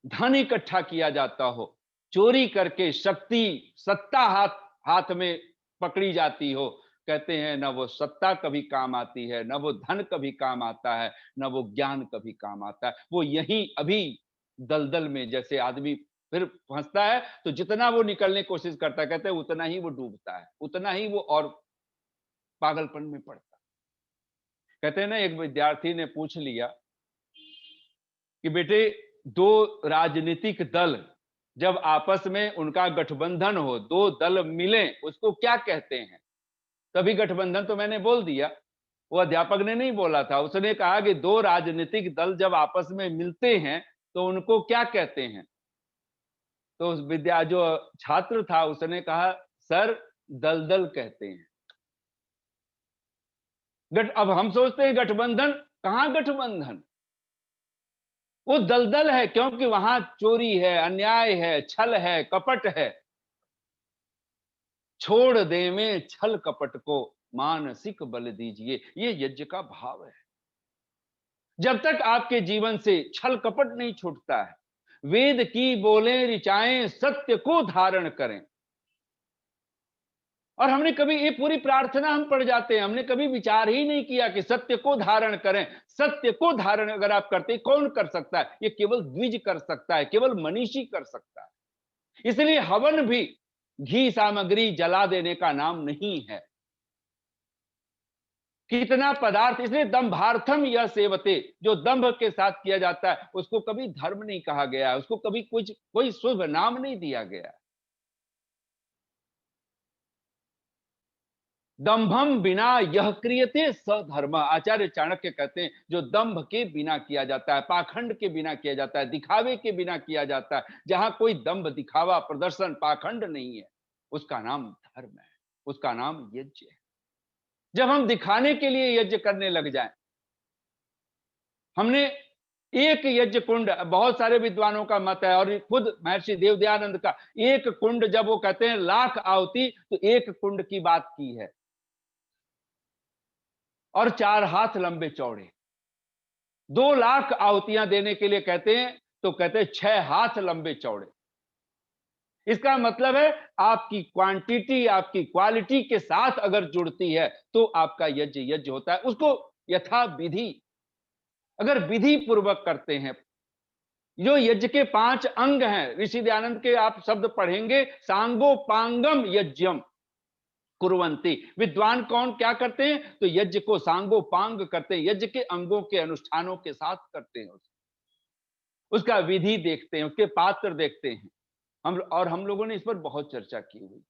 धन इकट्ठा किया जाता हो, चोरी करके शक्ति, सत्ता हाथ हाथ में पकड़ी जाती हो, कहते हैं ना वो सत्ता कभी काम आती है, ना वो धन कभी काम आता है, ना वो ज्ञान कभी काम आता है। वो यही अभी दलदल में जैसे आदमी फिर फंसता है, तो जितना वो निकलने की कोशिश करता है, कहते हैं उतना ही वो डूबता है, उतना ही वो और पागलपन में पड़ता है। कहते हैं ना, एक विद्यार्थी ने पूछ लिया कि बेटे, दो राजनीतिक दल जब आपस में उनका गठबंधन हो, दो दल मिले, उसको क्या कहते हैं? तभी गठबंधन तो मैंने बोल दिया, वो अध्यापक ने नहीं बोला था। उसने कहा कि दो राजनीतिक दल जब आपस में मिलते हैं तो उनको क्या कहते हैं? तो जो छात्र था उसने कहा, सर दलदल कहते हैं। गठ अब हम सोचते हैं गठबंधन, कहां गठबंधन? वो दलदल है, क्योंकि वहां चोरी है, अन्याय है, छल है, कपट है। छोड़ दे में छल कपट को, मानसिक बल दीजिए, ये यज्ञ का भाव है। जब तक आपके जीवन से छल कपट नहीं छूटता है, वेद की बोले ऋचाएं सत्य को धारण करें। और हमने कभी, ये पूरी प्रार्थना हम पढ़ जाते हैं, हमने कभी विचार ही नहीं किया कि सत्य को धारण करें। सत्य को धारण अगर आप करते, कौन कर सकता है? ये केवल द्विज कर सकता है, केवल मनीषी कर सकता है। इसलिए हवन भी घी सामग्री जला देने का नाम नहीं है। कितना पदार्थ, इसलिए दंभार्थम यह सेवते, जो दंभ के साथ किया जाता है उसको कभी धर्म नहीं कहा गया, उसको कभी कुछ कोई शुभ नाम नहीं दिया गया। दंभम बिना यह क्रियते सधर्म, आचार्य चाणक्य कहते हैं जो दंभ के बिना किया जाता है, पाखंड के बिना किया जाता है, दिखावे के बिना किया जाता है, जहां कोई दंभ दिखावा प्रदर्शन पाखंड नहीं है, उसका नाम धर्म है, उसका नाम यज्ञ है। जब हम दिखाने के लिए यज्ञ करने लग जाएं, हमने एक यज्ञ कुंड, बहुत सारे विद्वानों का मत है और खुद महर्षि देवदयानंद का, एक कुंड जब वो कहते हैं लाख आहुति, तो एक कुंड की बात की है, और 4 हाथ लंबे चौड़े। 2 लाख आहुतियां देने के लिए कहते हैं, तो कहते हैं 6 हाथ लंबे चौड़े। इसका मतलब है आपकी क्वांटिटी आपकी क्वालिटी के साथ अगर जुड़ती है तो आपका यज्ञ यज्ञ होता है। उसको यथा विधि अगर विधि पूर्वक करते हैं, जो यज्ञ के 5 अंग हैं, ऋषि दयानंद के आप शब्द पढ़ेंगे, सांगोपांगम यज्ञम कुर्वन्ति। विद्वान कौन क्या करते हैं? तो यज्ञ को सांगोपांग करते हैं, यज्ञ के अंगों के अनुष्ठानों के साथ करते हैं, उसका विधि देखते हैं, उसके पात्र देखते हैं। हम लोगों ने इस पर बहुत चर्चा की हुई।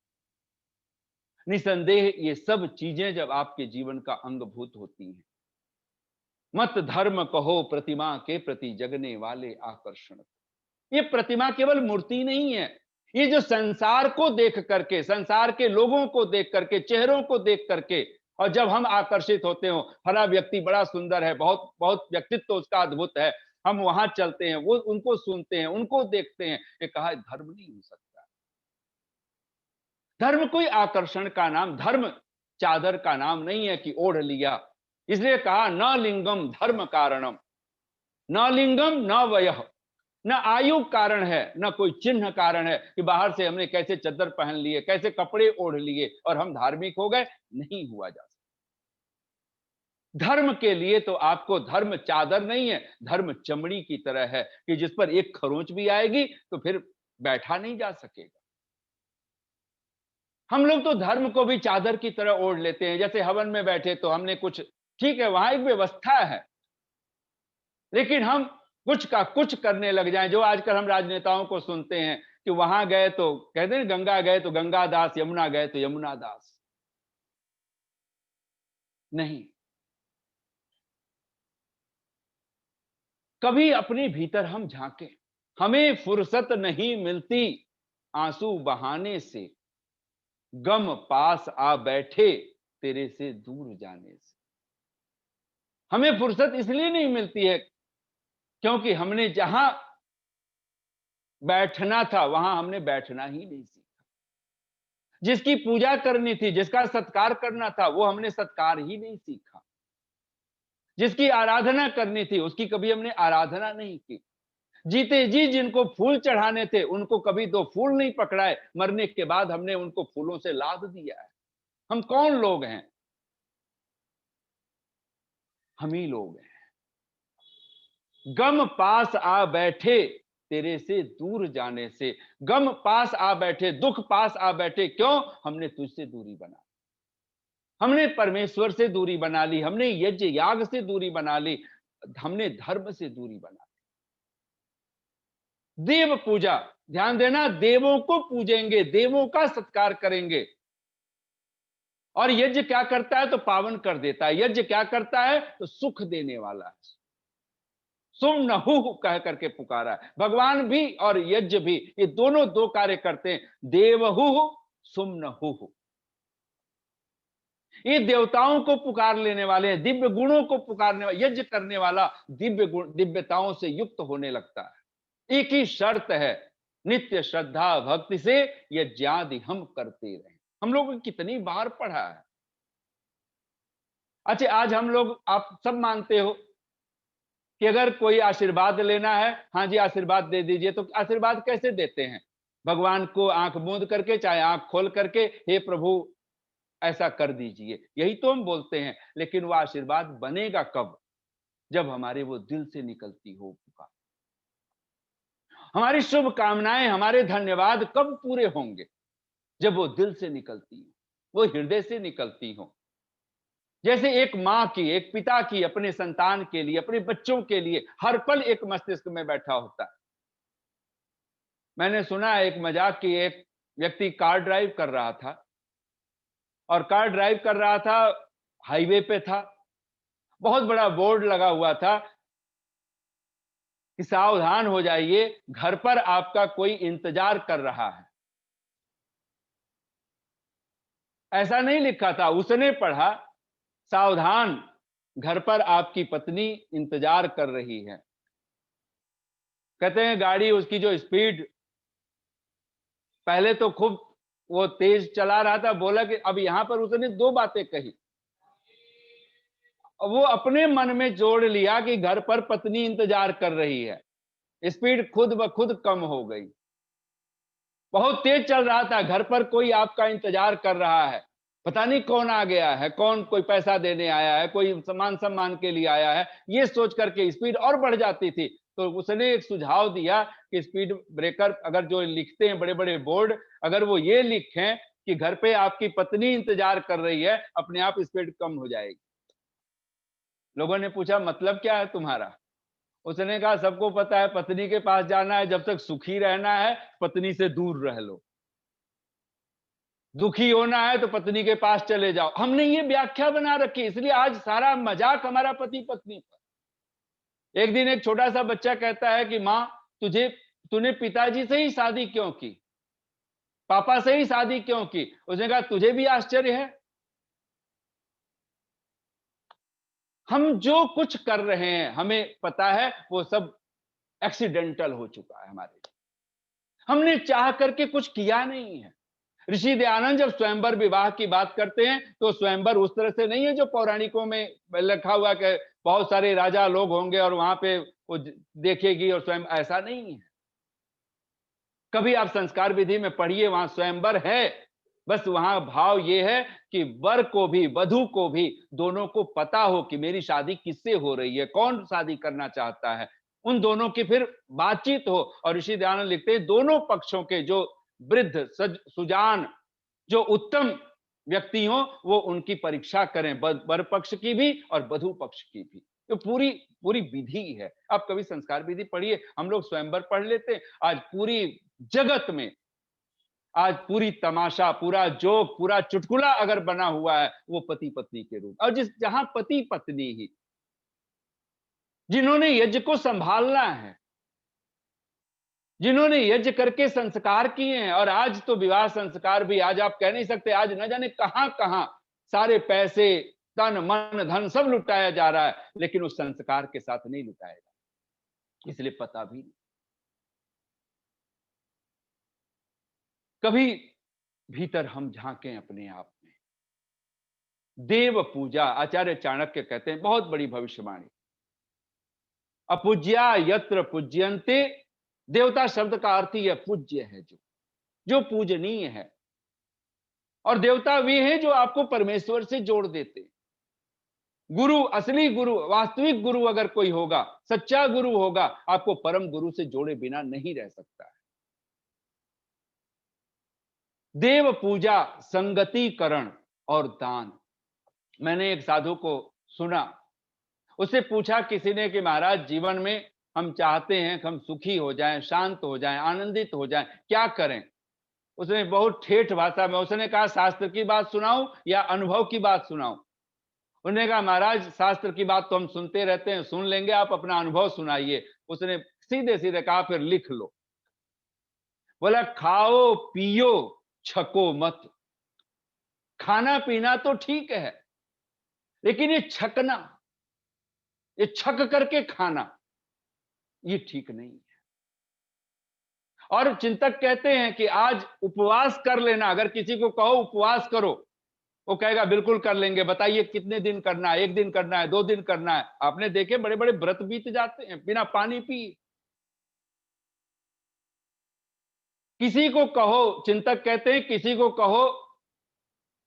निसंदेह ये सब चीजें जब आपके जीवन का अंगभूत होती हैं, मत धर्म कहो प्रतिमा के प्रति जगने वाले आकर्षण। ये प्रतिमा केवल मूर्ति नहीं है, ये जो संसार को देख करके, संसार के लोगों को देख करके, चेहरों को देख करके, और जब हम आकर्षित होते हो, फला व्यक्ति बड़ा सुंदर है, बहुत बहुत व्यक्तित्व उसका अद्भुत है, हम वहां चलते हैं, वो उनको सुनते हैं, उनको देखते हैं, ये कहा धर्म नहीं हो सकता। धर्म कोई आकर्षण का नाम, धर्म चादर का नाम नहीं है कि ओढ़ लिया। इसलिए कहा न लिंगम धर्म कारणम, न लिंगम न वयः, न आयु कारण है, न कोई चिन्ह कारण है कि बाहर से हमने कैसे चद्दर पहन लिए, कैसे कपड़े ओढ़ लिए और हम धार्मिक हो गए, नहीं हुआ जा सकता। धर्म के लिए तो आपको धर्म चादर नहीं है, धर्म चमड़ी की तरह है कि जिस पर एक खरोंच भी आएगी तो फिर बैठा नहीं जा सकेगा। हम लोग तो धर्म को भी चादर की तरह ओढ़ लेते हैं, जैसे हवन में बैठे तो हमने कुछ, ठीक है वहां एक व्यवस्था है, लेकिन हम कुछ का कुछ करने लग जाएं। जो आजकल हम राजनेताओं को सुनते हैं कि वहां गए तो कहते हैं गंगा गए तो गंगा दास, यमुना गए तो यमुना दास। नहीं, कभी अपने भीतर हम झांके, हमें फुर्सत नहीं मिलती आंसू बहाने से, गम पास आ बैठे तेरे से दूर जाने से। हमें फुर्सत इसलिए नहीं मिलती है क्योंकि हमने जहां बैठना था वहां हमने बैठना ही नहीं सीखा। जिसकी पूजा करनी थी, जिसका सत्कार करना था, वो हमने सत्कार ही नहीं सीखा। जिसकी आराधना करनी थी, उसकी कभी हमने आराधना नहीं की। जीते जी जिनको फूल चढ़ाने थे, उनको कभी 2 फूल नहीं पकड़ाए, मरने के बाद हमने उनको फूलों से लाद दिया है। हम कौन लोग हैं? हम ही लोग हैं। गम पास आ बैठे तेरे से दूर जाने से। गम पास आ बैठे, दुख पास आ बैठे, क्यों? हमने तुझसे दूरी बना, हमने परमेश्वर से दूरी बना ली, हमने यज्ञ याग से दूरी बना ली, हमने धर्म से दूरी बना ली। देव पूजा, ध्यान देना, देवों को पूजेंगे, देवों का सत्कार करेंगे। और यज्ञ क्या करता है? तो पावन कर देता है। यज्ञ क्या करता है? तो सुख देने वाला है। सुम नहु कह करके पुकारा है भगवान भी और यज्ञ भी, ये दोनों 2 कार्य करते हैं। देवहु सुम नहु, ये देवताओं को पुकार लेने वाले हैं, दिव्य गुणों को पुकारने वाले। यज्ञ करने वाला दिव्य गुण, दिव्यताओं से युक्त होने लगता है। एक ही शर्त है, नित्य श्रद्धा भक्ति से यज्ञादि हम करते रहे। हम लोगों ने कितनी बार पढ़ा है। अच्छा, आज हम लोग, आप सब मानते हो कि अगर कोई आशीर्वाद लेना है, हाँ जी आशीर्वाद दे दीजिए, तो आशीर्वाद कैसे देते हैं? भगवान को आंख मूंद करके, चाहे आंख खोल करके, हे प्रभु ऐसा कर दीजिए, यही तो हम बोलते हैं। लेकिन वो आशीर्वाद बनेगा कब? जब हमारे वो दिल से निकलती हो पुकार। हमारी शुभ कामनाएं, हमारे धन्यवाद कब पूरे होंगे? जब वो दिल से निकलती हो, वो हृदय से निकलती हो। जैसे एक माँ की, एक पिता की अपने संतान के लिए, अपने बच्चों के लिए हर पल एक मस्तिष्क में बैठा होता है। मैंने सुना है एक मजाक की, एक व्यक्ति कार ड्राइव कर रहा था और कार ड्राइव कर रहा था, हाईवे पे था। बहुत बड़ा बोर्ड लगा हुआ था कि सावधान हो जाइए, घर पर आपका कोई इंतजार कर रहा है। ऐसा नहीं लिखा था, उसने पढ़ा, सावधान, घर पर आपकी पत्नी इंतजार कर रही है। कहते हैं गाड़ी, उसकी जो स्पीड, पहले तो खूब वो तेज चला रहा था, बोला कि अब यहां पर उसने 2 बातें कही। वो अपने मन में जोड़ लिया कि घर पर पत्नी इंतजार कर रही है। स्पीड खुद ब खुद कम हो गई। बहुत तेज चल रहा था, घर पर कोई आपका इंतजार कर रहा है, पता नहीं कौन आ गया है, कौन कोई पैसा देने आया है, कोई सामान सम्मान के लिए आया है, ये सोच करके स्पीड और बढ़ जाती थी। तो उसने एक सुझाव दिया कि स्पीड ब्रेकर अगर जो लिखते हैं बड़े बड़े बोर्ड, अगर वो ये लिखें कि घर पे आपकी पत्नी इंतजार कर रही है, अपने आप स्पीड कम हो जाएगी। लोगों ने पूछा मतलब क्या है तुम्हारा? उसने कहा सबको पता है पत्नी के पास जाना है, जब तक सुखी रहना है पत्नी से दूर रह लो, दुखी होना है तो पत्नी के पास चले जाओ। हमने ये व्याख्या बना रखी, इसलिए आज सारा मजाक हमारा पति पत्नी पर। एक दिन एक छोटा सा बच्चा कहता है कि माँ, तुझे तूने पिताजी से ही शादी क्यों की, पापा से ही शादी क्यों की? उसने कहा तुझे भी आश्चर्य है? हम जो कुछ कर रहे हैं हमें पता है वो सब एक्सीडेंटल हो चुका है हमारे लिए। हमने चाह करके कुछ किया नहीं है। ऋषि दयानंद जब स्वयंवर विवाह की बात करते हैं तो स्वयंवर उस तरह से नहीं है जो पौराणिकों में लिखा हुआ कि बहुत सारे राजा लोग होंगे और वहां पे वो देखेगी और स्वयं, ऐसा नहीं है। कभी आप संस्कार विधि में पढ़िए, वहां स्वयंवर है। बस वहां भाव ये है कि वर को भी वधु को भी दोनों को पता हो कि मेरी शादी किससे हो रही है, कौन शादी करना चाहता है, उन दोनों की फिर बातचीत हो। और ऋषि दयानंद लिखते हैं दोनों पक्षों के जो वृद्ध सुजान, जो उत्तम व्यक्ति हो, वो उनकी परीक्षा करें, वर पक्ष की भी और वधु पक्ष की भी। तो पूरी पूरी विधि है। आप कभी संस्कार विधि पढ़िए, हम लोग स्वयंवर पढ़ लेते हैं। आज पूरी जगत में, आज पूरी तमाशा, पूरा जोक, पूरा चुटकुला अगर बना हुआ है वो पति पत्नी के रूप, और जिस जहां पति पत्नी ही जिन्होंने यज्ञ को संभालना है, जिन्होंने यज्ञ करके संस्कार किए हैं। और आज तो विवाह संस्कार भी, आज आप कह नहीं सकते, आज न जाने कहां कहां सारे पैसे, तन मन धन सब लुटाया जा रहा है, लेकिन उस संस्कार के साथ नहीं लुटाया जा रहा, इसलिए पता भी नहीं। कभी भीतर हम झांकें अपने आप में। देव पूजा, आचार्य चाणक्य कहते हैं, बहुत बड़ी भविष्यवाणी, अपूज्या यत्र पूज्यन्ते, देवता शब्द का अर्थ ही है पूज्य है, जो पूजनीय है। और देवता वे हैं जो आपको परमेश्वर से जोड़ देते हैं। गुरु, असली गुरु, वास्तविक गुरु अगर कोई होगा, सच्चा गुरु होगा, आपको परम गुरु से जोड़े बिना नहीं रह सकता है। देव पूजा, संगतिकरण और दान। मैंने एक साधु को सुना, उससे पूछा किसी ने कि महाराज, जीवन में हम चाहते हैं कि हम सुखी हो जाएं, शांत हो जाएं, आनंदित हो जाएं, क्या करें? उसने बहुत ठेठ भाषा में, उसने कहा शास्त्र की बात सुनाऊं या अनुभव की बात सुनाऊं? उन्होंने कहा महाराज, शास्त्र की बात तो हम सुनते रहते हैं, सुन लेंगे, आप अपना अनुभव सुनाइए। उसने सीधे सीधे कहा फिर लिख लो। बोला खाओ पियो छको मत। खाना पीना तो ठीक है, लेकिन ये छकना, ये छक करके खाना, ये ठीक नहीं है। और चिंतक कहते हैं कि आज उपवास कर लेना, अगर किसी को कहो उपवास करो, वो कहेगा बिल्कुल कर लेंगे, बताइए कितने दिन करना है, 1 दिन करना है, 2 दिन करना है? आपने देखे बड़े बड़े व्रत बीत जाते हैं बिना पानी पिए। किसी को कहो, चिंतक कहते हैं किसी को कहो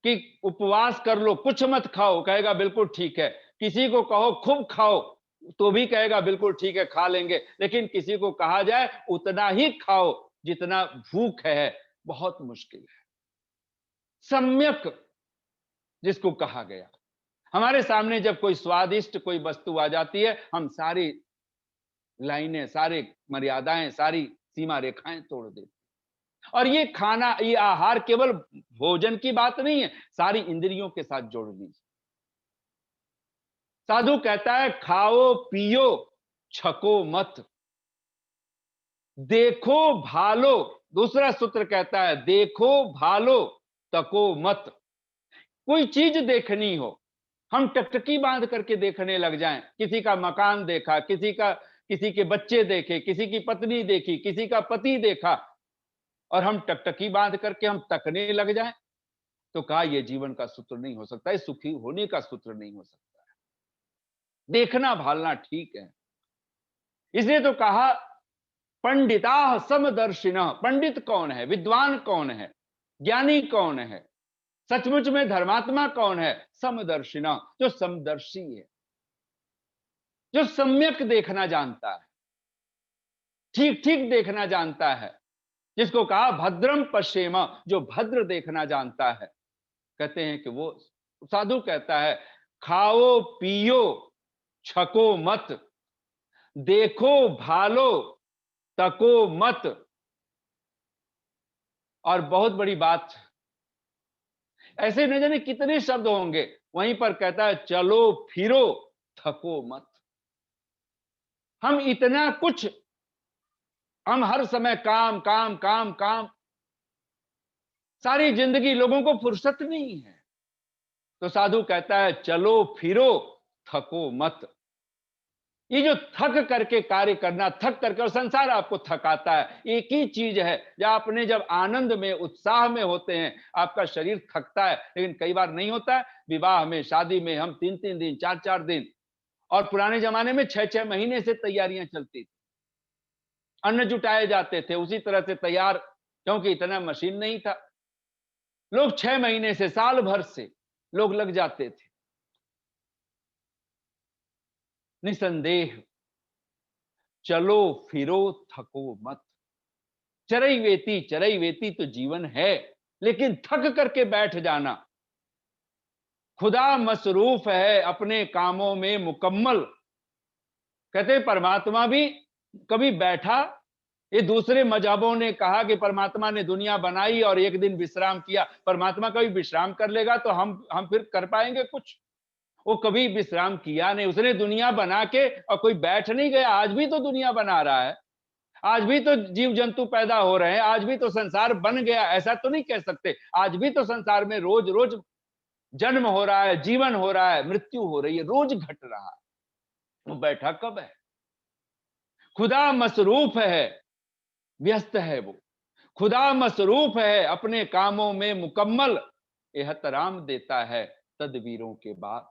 कि उपवास कर लो, कुछ मत खाओ, कहेगा बिल्कुल ठीक है। किसी को कहो खूब खाओ, तो भी कहेगा बिल्कुल ठीक है, खा लेंगे। लेकिन किसी को कहा जाए उतना ही खाओ जितना भूख है, बहुत मुश्किल है। सम्यक जिसको कहा गया, हमारे सामने जब कोई स्वादिष्ट कोई वस्तु आ जाती है, हम सारी लाइनें, सारी मर्यादाएं, सारी सीमा रेखाएं तोड़ देते। और ये खाना, ये आहार केवल भोजन की बात नहीं है, सारी इंद्रियों के साथ जोड़ लीजिए। साधु कहता है खाओ पियो छको मत, देखो भालो। दूसरा सूत्र कहता है देखो भालो तको मत। कोई चीज देखनी हो, हम टकटकी बांध करके देखने लग जाएं, किसी का मकान देखा, किसी के बच्चे देखे, किसी की पत्नी देखी, किसी का पति देखा, और हम टकटकी बांध करके हम तकने लग जाएं, तो कहा यह जीवन का सूत्र नहीं हो सकता, ये सुखी होने का सूत्र नहीं हो सकता है। देखना भालना ठीक है, इसलिए तो कहा पंडिता समदर्शिना। पंडित कौन है, विद्वान कौन है, ज्ञानी कौन है, सचमुच में धर्मात्मा कौन है? समदर्शिना, जो समदर्शी है, जो सम्यक देखना जानता है, ठीक ठीक देखना जानता है, जिसको कहा भद्रम पश्येम, जो भद्र देखना जानता है। कहते हैं कि वो साधु कहता है खाओ पियो छको मत, देखो भालो तको मत। और बहुत बड़ी बात, ऐसे न जाने कितने शब्द होंगे, वहीं पर कहता है चलो फिरो थको मत। हम इतना कुछ, हम हर समय काम काम काम काम, सारी जिंदगी लोगों को फुर्सत नहीं है। तो साधु कहता है चलो फिरो थको मत। ये जो थक करके कार्य करना, थक करके, और संसार आपको थकाता है, एक ही चीज है, जब आपने जब आनंद में उत्साह में होते हैं आपका शरीर थकता है, लेकिन कई बार नहीं होता है। विवाह में, शादी में हम 3-3 दिन, 4-4 दिन, और पुराने जमाने में 6-6 महीने से तैयारियां चलती थी, अन्न जुटाए जाते थे उसी तरह से तैयार, क्योंकि इतना मशीन नहीं था। लोग 6 महीने से, साल भर से लोग लग जाते थे। निसंदेह चलो फिरो थको मत। चरई वेती तो जीवन है, लेकिन थक करके बैठ जाना। खुदा मसरूफ है अपने कामों में मुकम्मल। कहते परमात्मा भी कभी बैठा, ये दूसरे मजहबों ने कहा कि परमात्मा ने दुनिया बनाई और एक दिन विश्राम किया। परमात्मा कभी विश्राम कर लेगा तो हम फिर कर पाएंगे कुछ? वो कभी विश्राम किया नहीं, उसने दुनिया बना के, और कोई बैठ नहीं गया। आज भी तो दुनिया बना रहा है, आज भी तो जीव जंतु पैदा हो रहे हैं, आज भी तो संसार बन गया, ऐसा तो नहीं कह सकते। आज भी तो संसार में रोज रोज जन्म हो रहा है, जीवन हो रहा है, मृत्यु हो रही है, रोज घट रहा है। वो बैठा कब है? खुदा मसरूफ है, व्यस्त है वो। खुदा मसरूफ है, अपने कामों में मुकम्मल एहतराम देता है तदबीरों के बाद।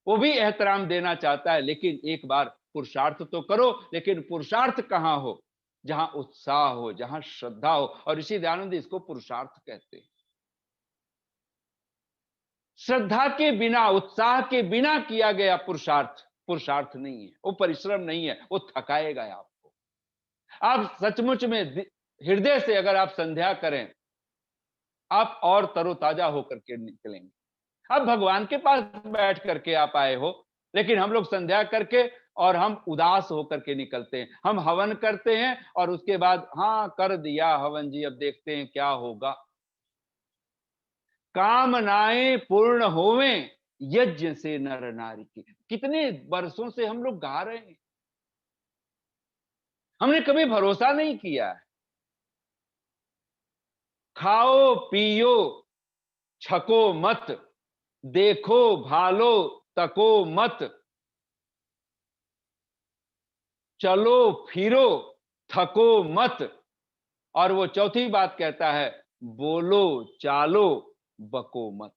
वो भी एहतराम देना चाहता है, लेकिन एक बार पुरुषार्थ तो करो। लेकिन पुरुषार्थ कहां हो? जहां उत्साह हो, जहां श्रद्धा हो। और ऋषि दयानंद इसको पुरुषार्थ कहते हैं। श्रद्धा के बिना, उत्साह के बिना किया गया पुरुषार्थ पुरुषार्थ नहीं है, वो परिश्रम नहीं है, वो थकाएगा आपको। आप सचमुच में हृदय से अगर आप संध्या करें, आप और तरोताजा होकर के निकलेंगे। अब भगवान के पास बैठ करके आप आए हो, लेकिन हम लोग संध्या करके और हम उदास होकर के निकलते हैं। हम हवन करते हैं और उसके बाद हाँ कर दिया हवन जी, अब देखते हैं क्या होगा। कामनाएं पूर्ण होवें यज्ञ से नर नारी की। कितने वर्षों से हम लोग गा रहे हैं, हमने कभी भरोसा नहीं किया है। खाओ पियो छको मत, देखो भालो तको मत, चलो फिरो थको मत। और वो चौथी बात कहता है, बोलो चालो बको मत।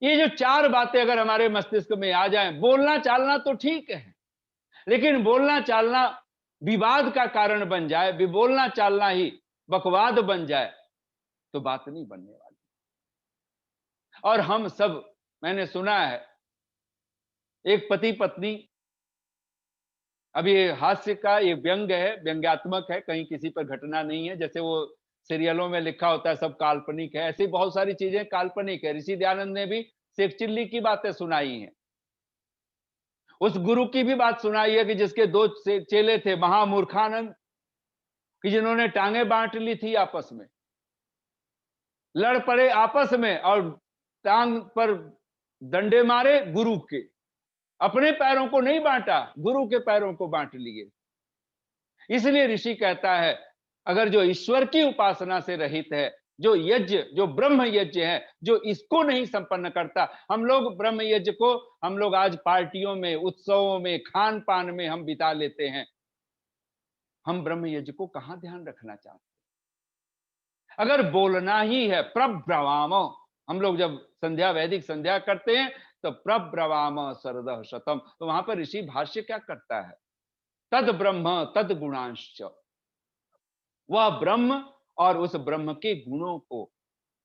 ये जो चार बातें अगर हमारे मस्तिष्क में आ जाएं, बोलना चालना तो ठीक है, लेकिन बोलना चालना विवाद का कारण बन जाए, बोलना चालना ही बकवाद बन जाए, तो बात नहीं बनने वाली। और हम सब, मैंने सुना है एक पति पत्नी, अब ये हास्य का ये व्यंग है, व्यंग्यात्मक है, कहीं किसी पर घटना नहीं है। जैसे वो सीरियलों में लिखा होता है सब काल्पनिक है, ऐसी बहुत सारी चीजें काल्पनिक है। ऋषि दयानंद ने भी शेख चिल्ली की बातें सुनाई हैं। उस गुरु की भी बात सुनाई है कि जिसके दो चेले थे, महामूर्खानंद, कि जिन्होंने टांगे बांट ली थी आपस में, लड़ पड़े आपस में और टांग पर डंडे मारे गुरु के। अपने पैरों को नहीं बांटा, गुरु के पैरों को बांट लिए। इसलिए ऋषि कहता है, अगर जो ईश्वर की उपासना से रहित है, जो यज्ञ, जो ब्रह्म यज्ञ है, जो इसको नहीं संपन्न करता, हम लोग ब्रह्म यज्ञ को हम लोग आज पार्टियों में, उत्सवों में, खान पान में हम बिता लेते हैं। हम ब्रह्म यज्ञ को कहां ध्यान रखना चाहते? अगर बोलना ही है, प्रब्रवाम, हम लोग जब संध्या, वैदिक संध्या करते हैं तो प्रब्रवाम सरदः शतम, तो वहां पर ऋषि भाष्य क्या करता है? तद ब्रह्म तद गुणांश्च, वह ब्रह्म और उस ब्रह्म के गुणों को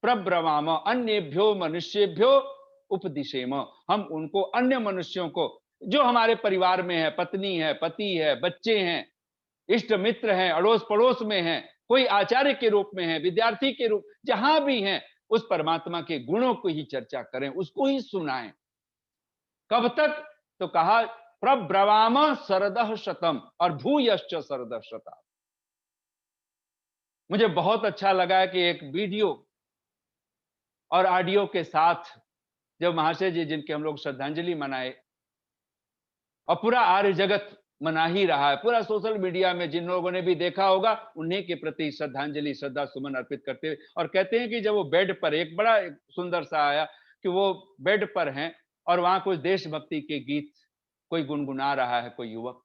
प्रब्रवाम अन्येभ्यो मनुष्येभ्यो उपदिशेम, हम उनको अन्य मनुष्यों को, जो हमारे परिवार में है, पत्नी है, पति है, बच्चे हैं, इष्ट मित्र हैं, अड़ोस पड़ोस में हैं, कोई आचार्य के रूप में है, विद्यार्थी के रूप, जहां भी हैं, उस परमात्मा के गुणों को ही चर्चा करें, उसको ही सुनाएं। कब तक? तो कहा प्रब्रवाम सरदः शतम और भूयश्च सरदः शतम। मुझे बहुत अच्छा लगा कि एक वीडियो और ऑडियो के साथ जब महाशय जी, जिनके हम लोग श्रद्धांजलि मनाए, और पूरा आर्य जगत मना ही रहा है, पूरा सोशल मीडिया में जिन लोगों ने भी देखा होगा, उन्हीं के प्रति श्रद्धांजलि, श्रद्धा सुमन अर्पित करते हुए। और कहते हैं कि जब वो बेड पर, एक बड़ा सुंदर सा आया कि वो बेड पर हैं और वहां कुछ देशभक्ति के गीत कोई गुनगुना रहा है, कोई युवक,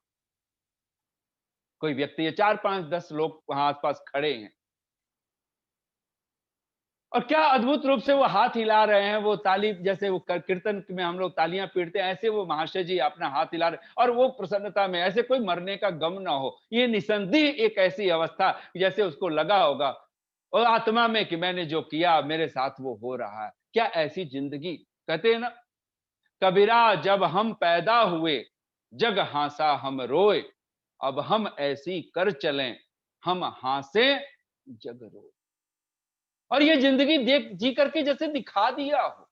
कोई व्यक्ति, ये 4-5-10 लोग वहां आसपास खड़े हैं, और क्या अद्भुत रूप से वो हाथ हिला रहे हैं, वो ताली, जैसे वो कीर्तन में हम लोग तालियां पीटते हैं, ऐसे वो महाशय जी अपना हाथ हिला रहे, और वो प्रसन्नता में, ऐसे कोई मरने का गम ना हो। ये निसंदेह एक ऐसी अवस्था, जैसे उसको लगा होगा और आत्मा में कि मैंने जो किया मेरे साथ वो हो रहा है। क्या ऐसी जिंदगी! कहते हैं ना, कबीरा जब हम पैदा हुए जग हांसा हम रोए, अब हम ऐसी कर चलें हम हांसे जग रोए। और ये जिंदगी देख जी करके जैसे दिखा दिया हो।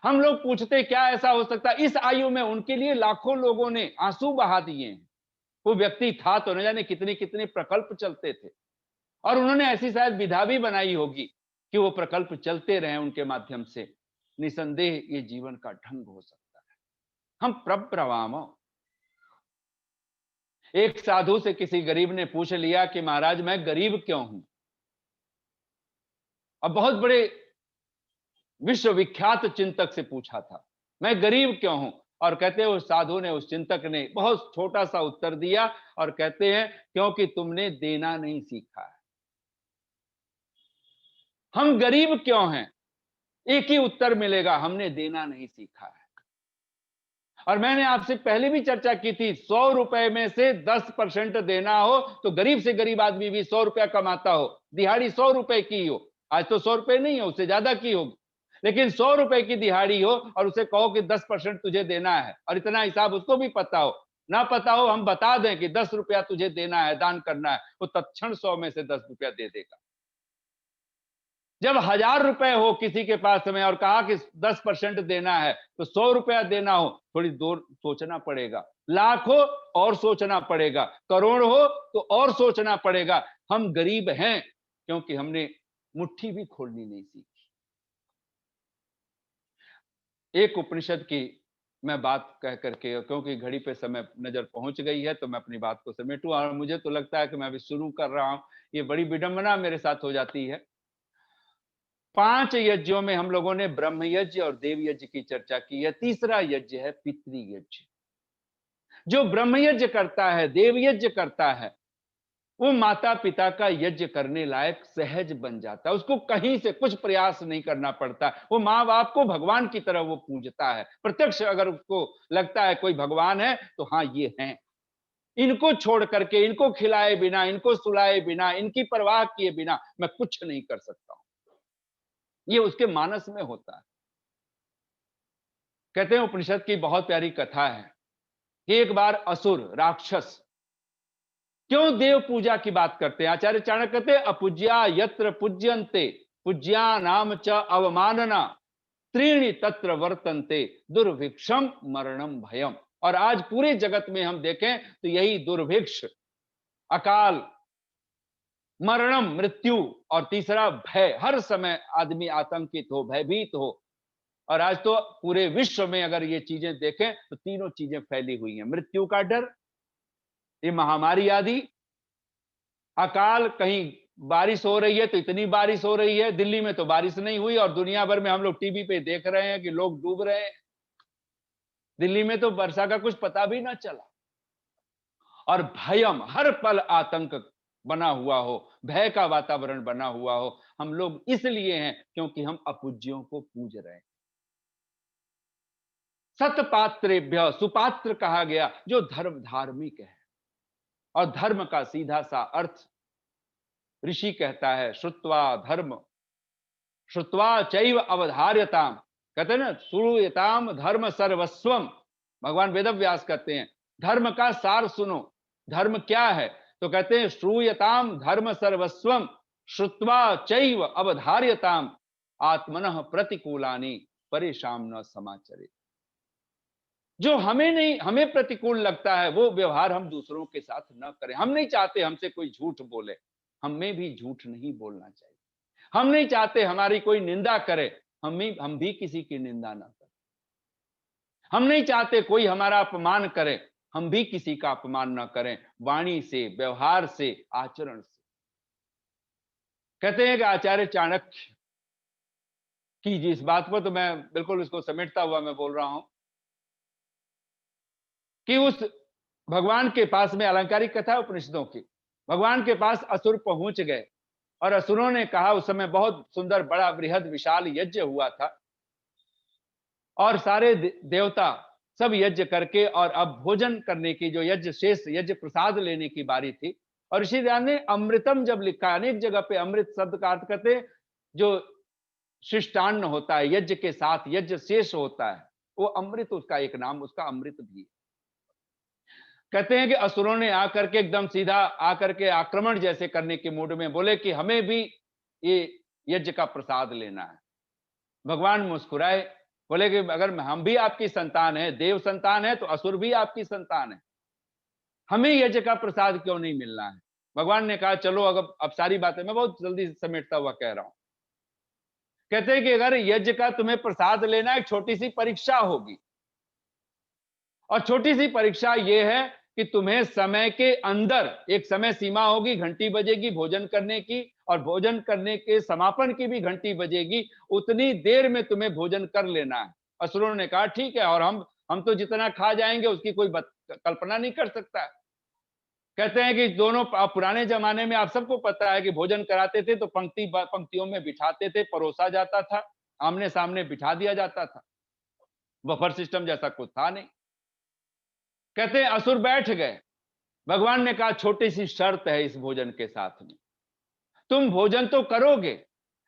हम लोग पूछते क्या ऐसा हो सकता है? इस आयु में उनके लिए लाखों लोगों ने आंसू बहा दिए हैं। वो व्यक्ति था तो न जाने कितने कितने प्रकल्प चलते थे, और उन्होंने ऐसी शायद विधा भी बनाई होगी कि वो प्रकल्प चलते रहे उनके माध्यम से। निसंदेह ये जीवन का ढंग हो सकता है। हम प्रब्रवाम, एक साधु से किसी गरीब ने पूछ लिया कि महाराज मैं गरीब क्यों हूं? अब बहुत बड़े विश्वविख्यात चिंतक से पूछा था, मैं गरीब क्यों हूं? और कहते हैं उस साधु ने, उस चिंतक ने बहुत छोटा सा उत्तर दिया और कहते हैं क्योंकि तुमने देना नहीं सीखा है। हम गरीब क्यों हैं? एक ही उत्तर मिलेगा, हमने देना नहीं सीखा है। और मैंने आपसे पहले भी चर्चा की थी, 100 रुपए में से 10% देना हो तो गरीब से गरीब आदमी भी 100 रुपया कमाता हो, दिहाड़ी 100 रुपए की हो, आज तो 100 रुपए नहीं हो, उससे ज्यादा की होगी, लेकिन 100 रुपए की दिहाड़ी हो और उसे कहो कि 10% तुझे देना है और इतना हिसाब उसको भी पता हो, ना पता हो हम बता दें कि 10 रुपया तुझे देना है, दान करना है, वो तत्क्षण 100 में से 10 रुपया दे देगा। जब 1000 रुपए हो किसी के पास में और कहा कि 10% देना है तो 100 रुपया देना हो, थोड़ी दूर सोचना पड़ेगा, लाख हो और सोचना पड़ेगा, करोड़ हो तो और सोचना पड़ेगा। हम गरीब हैं क्योंकि हमने मुट्ठी भी खोलनी नहीं सीखी। एक उपनिषद की मैं बात कह करके, क्योंकि घड़ी पे समय नजर पहुंच गई है तो मैं अपनी बात को समेटूं, और मुझे तो लगता है कि मैं अभी शुरू कर रहा हूं, ये बड़ी विडंबना मेरे साथ हो जाती है। 5 यज्ञों में हम लोगों ने ब्रह्म यज्ञ और देव यज्ञ की चर्चा की है। तीसरा यज्ञ है पितृ यज्ञ। जो ब्रह्म यज्ञ करता है, देव यज्ञ करता है, वो माता पिता का यज्ञ करने लायक सहज बन जाता है, उसको कहीं से कुछ प्रयास नहीं करना पड़ता। वो माँ बाप को भगवान की तरह वो पूजता है, प्रत्यक्ष अगर उसको लगता है कोई भगवान है तो हाँ ये हैं। इनको छोड़ करके, इनको खिलाए बिना, इनको सुलाए बिना, इनकी परवाह किए बिना मैं कुछ नहीं कर सकता हूं, ये उसके मानस में होता है। कहते हैं उपनिषद की बहुत प्यारी कथा है कि एक बार असुर राक्षस क्यों देव पूजा की बात करते हैं। आचार्य चाणक्य कहते हैं अपूज्या यत्र पूज्यन्ते पूज्या नाम च अवमानना त्रीणि तत्र वर्तन्ते दुर्भिक्षम मरणम भयम। और आज पूरे जगत में हम देखें तो यही दुर्भिक्ष, अकाल, मरणम मृत्यु और तीसरा भय, हर समय आदमी आतंकित हो, भयभीत हो। और आज तो पूरे विश्व में अगर ये चीजें देखें तो तीनों चीजें फैली हुई हैं, मृत्यु का डर, ये महामारी आदि, अकाल, कहीं बारिश हो रही है तो इतनी बारिश हो रही है, दिल्ली में तो बारिश नहीं हुई और दुनिया भर में हम लोग टीवी पे देख रहे हैं कि लोग डूब रहे हैं, दिल्ली में तो वर्षा का कुछ पता भी ना चला। और भयम, हर पल आतंक बना हुआ हो, भय का वातावरण बना हुआ हो। हम लोग इसलिए हैं क्योंकि हम अपूज्यों को पूज रहे हैं। सतपात्रेभ्य, सुपात्र कहा गया जो धर्म धार्मिक है, और धर्म का सीधा सा अर्थ ऋषि कहता है श्रुत्वा धर्म, श्रुत्वा चैव अवधार्यताम। कहते हैं ना श्रूयताम धर्म सर्वस्वम, भगवान वेदव्यास कहते हैं धर्म का सार सुनो। धर्म क्या है? तो कहते हैं श्रूयताम धर्म सर्वस्वम श्रुत्वा चैव अवधार्यताम आत्मनः प्रतिकूलानि परेशान न समाचरे। जो हमें नहीं, हमें प्रतिकूल लगता है वो व्यवहार हम दूसरों के साथ न करें। हम नहीं चाहते हमसे कोई झूठ बोले, हमें भी झूठ नहीं बोलना चाहिए। हम नहीं चाहते हमारी कोई निंदा करे, हम भी किसी की निंदा ना करें। हम नहीं चाहते कोई हमारा अपमान करे, हम भी किसी का अपमान ना करें, वाणी से, व्यवहार से, आचरण से। कहते हैं कि आचार्य चाणक्य की जी इस बात पर तो मैं बिल्कुल इसको समेटता हुआ मैं बोल रहा हूं कि उस भगवान के पास में, अलंकारिक कथा उपनिषदों की, भगवान के पास असुर पहुंच गए और असुरों ने कहा, उस समय बहुत सुंदर बड़ा बृहद विशाल यज्ञ हुआ था और सारे देवता सब यज्ञ करके और अब भोजन करने की, जो यज्ञ शेष यज्ञ प्रसाद लेने की बारी थी। और ऋषि ध्यान ने अमृतम जब लिखा, अनेक जगह पे अमृत शब्द का अर्थ करते जो शिष्टान्न होता है, यज्ञ के साथ यज्ञ शेष होता है, वो अमृत उसका एक नाम, उसका अमृत भी है। कहते हैं कि असुरों ने आकर के एकदम सीधा आकर के आक्रमण जैसे करने के मूड में बोले कि हमें भी ये यज्ञ का प्रसाद लेना है। भगवान मुस्कुराए, बोले कि अगर हम भी आपकी संतान है, देव संतान है, तो असुर भी आपकी संतान है, हमें यज्ञ का प्रसाद क्यों नहीं मिलना है? भगवान ने कहा चलो अब सारी बातें मैं बहुत जल्दी समेटता हुआ कह रहा हूं। कहते हैं कि अगर यज्ञ का तुम्हें प्रसाद लेना, एक छोटी सी परीक्षा होगी, और छोटी सी परीक्षा यह है कि तुम्हें समय के अंदर एक समय सीमा होगी, घंटी बजेगी भोजन करने की, और भोजन करने के समापन की भी घंटी बजेगी, उतनी देर में तुम्हें भोजन कर लेना है। असुरों ने कहा ठीक है, और हम तो जितना खा जाएंगे उसकी कोई कल्पना नहीं कर सकता। कहते हैं कि दोनों पुराने जमाने में आप सबको पता है कि भोजन कराते थे तो पंक्तियों में बिठाते थे, परोसा जाता था, आमने सामने बिठा दिया जाता था। बफर सिस्टम जैसा कुछ था नहीं। कहते हैं असुर बैठ गए। भगवान ने कहा छोटी सी शर्त है इस भोजन के साथ में, तुम भोजन तो करोगे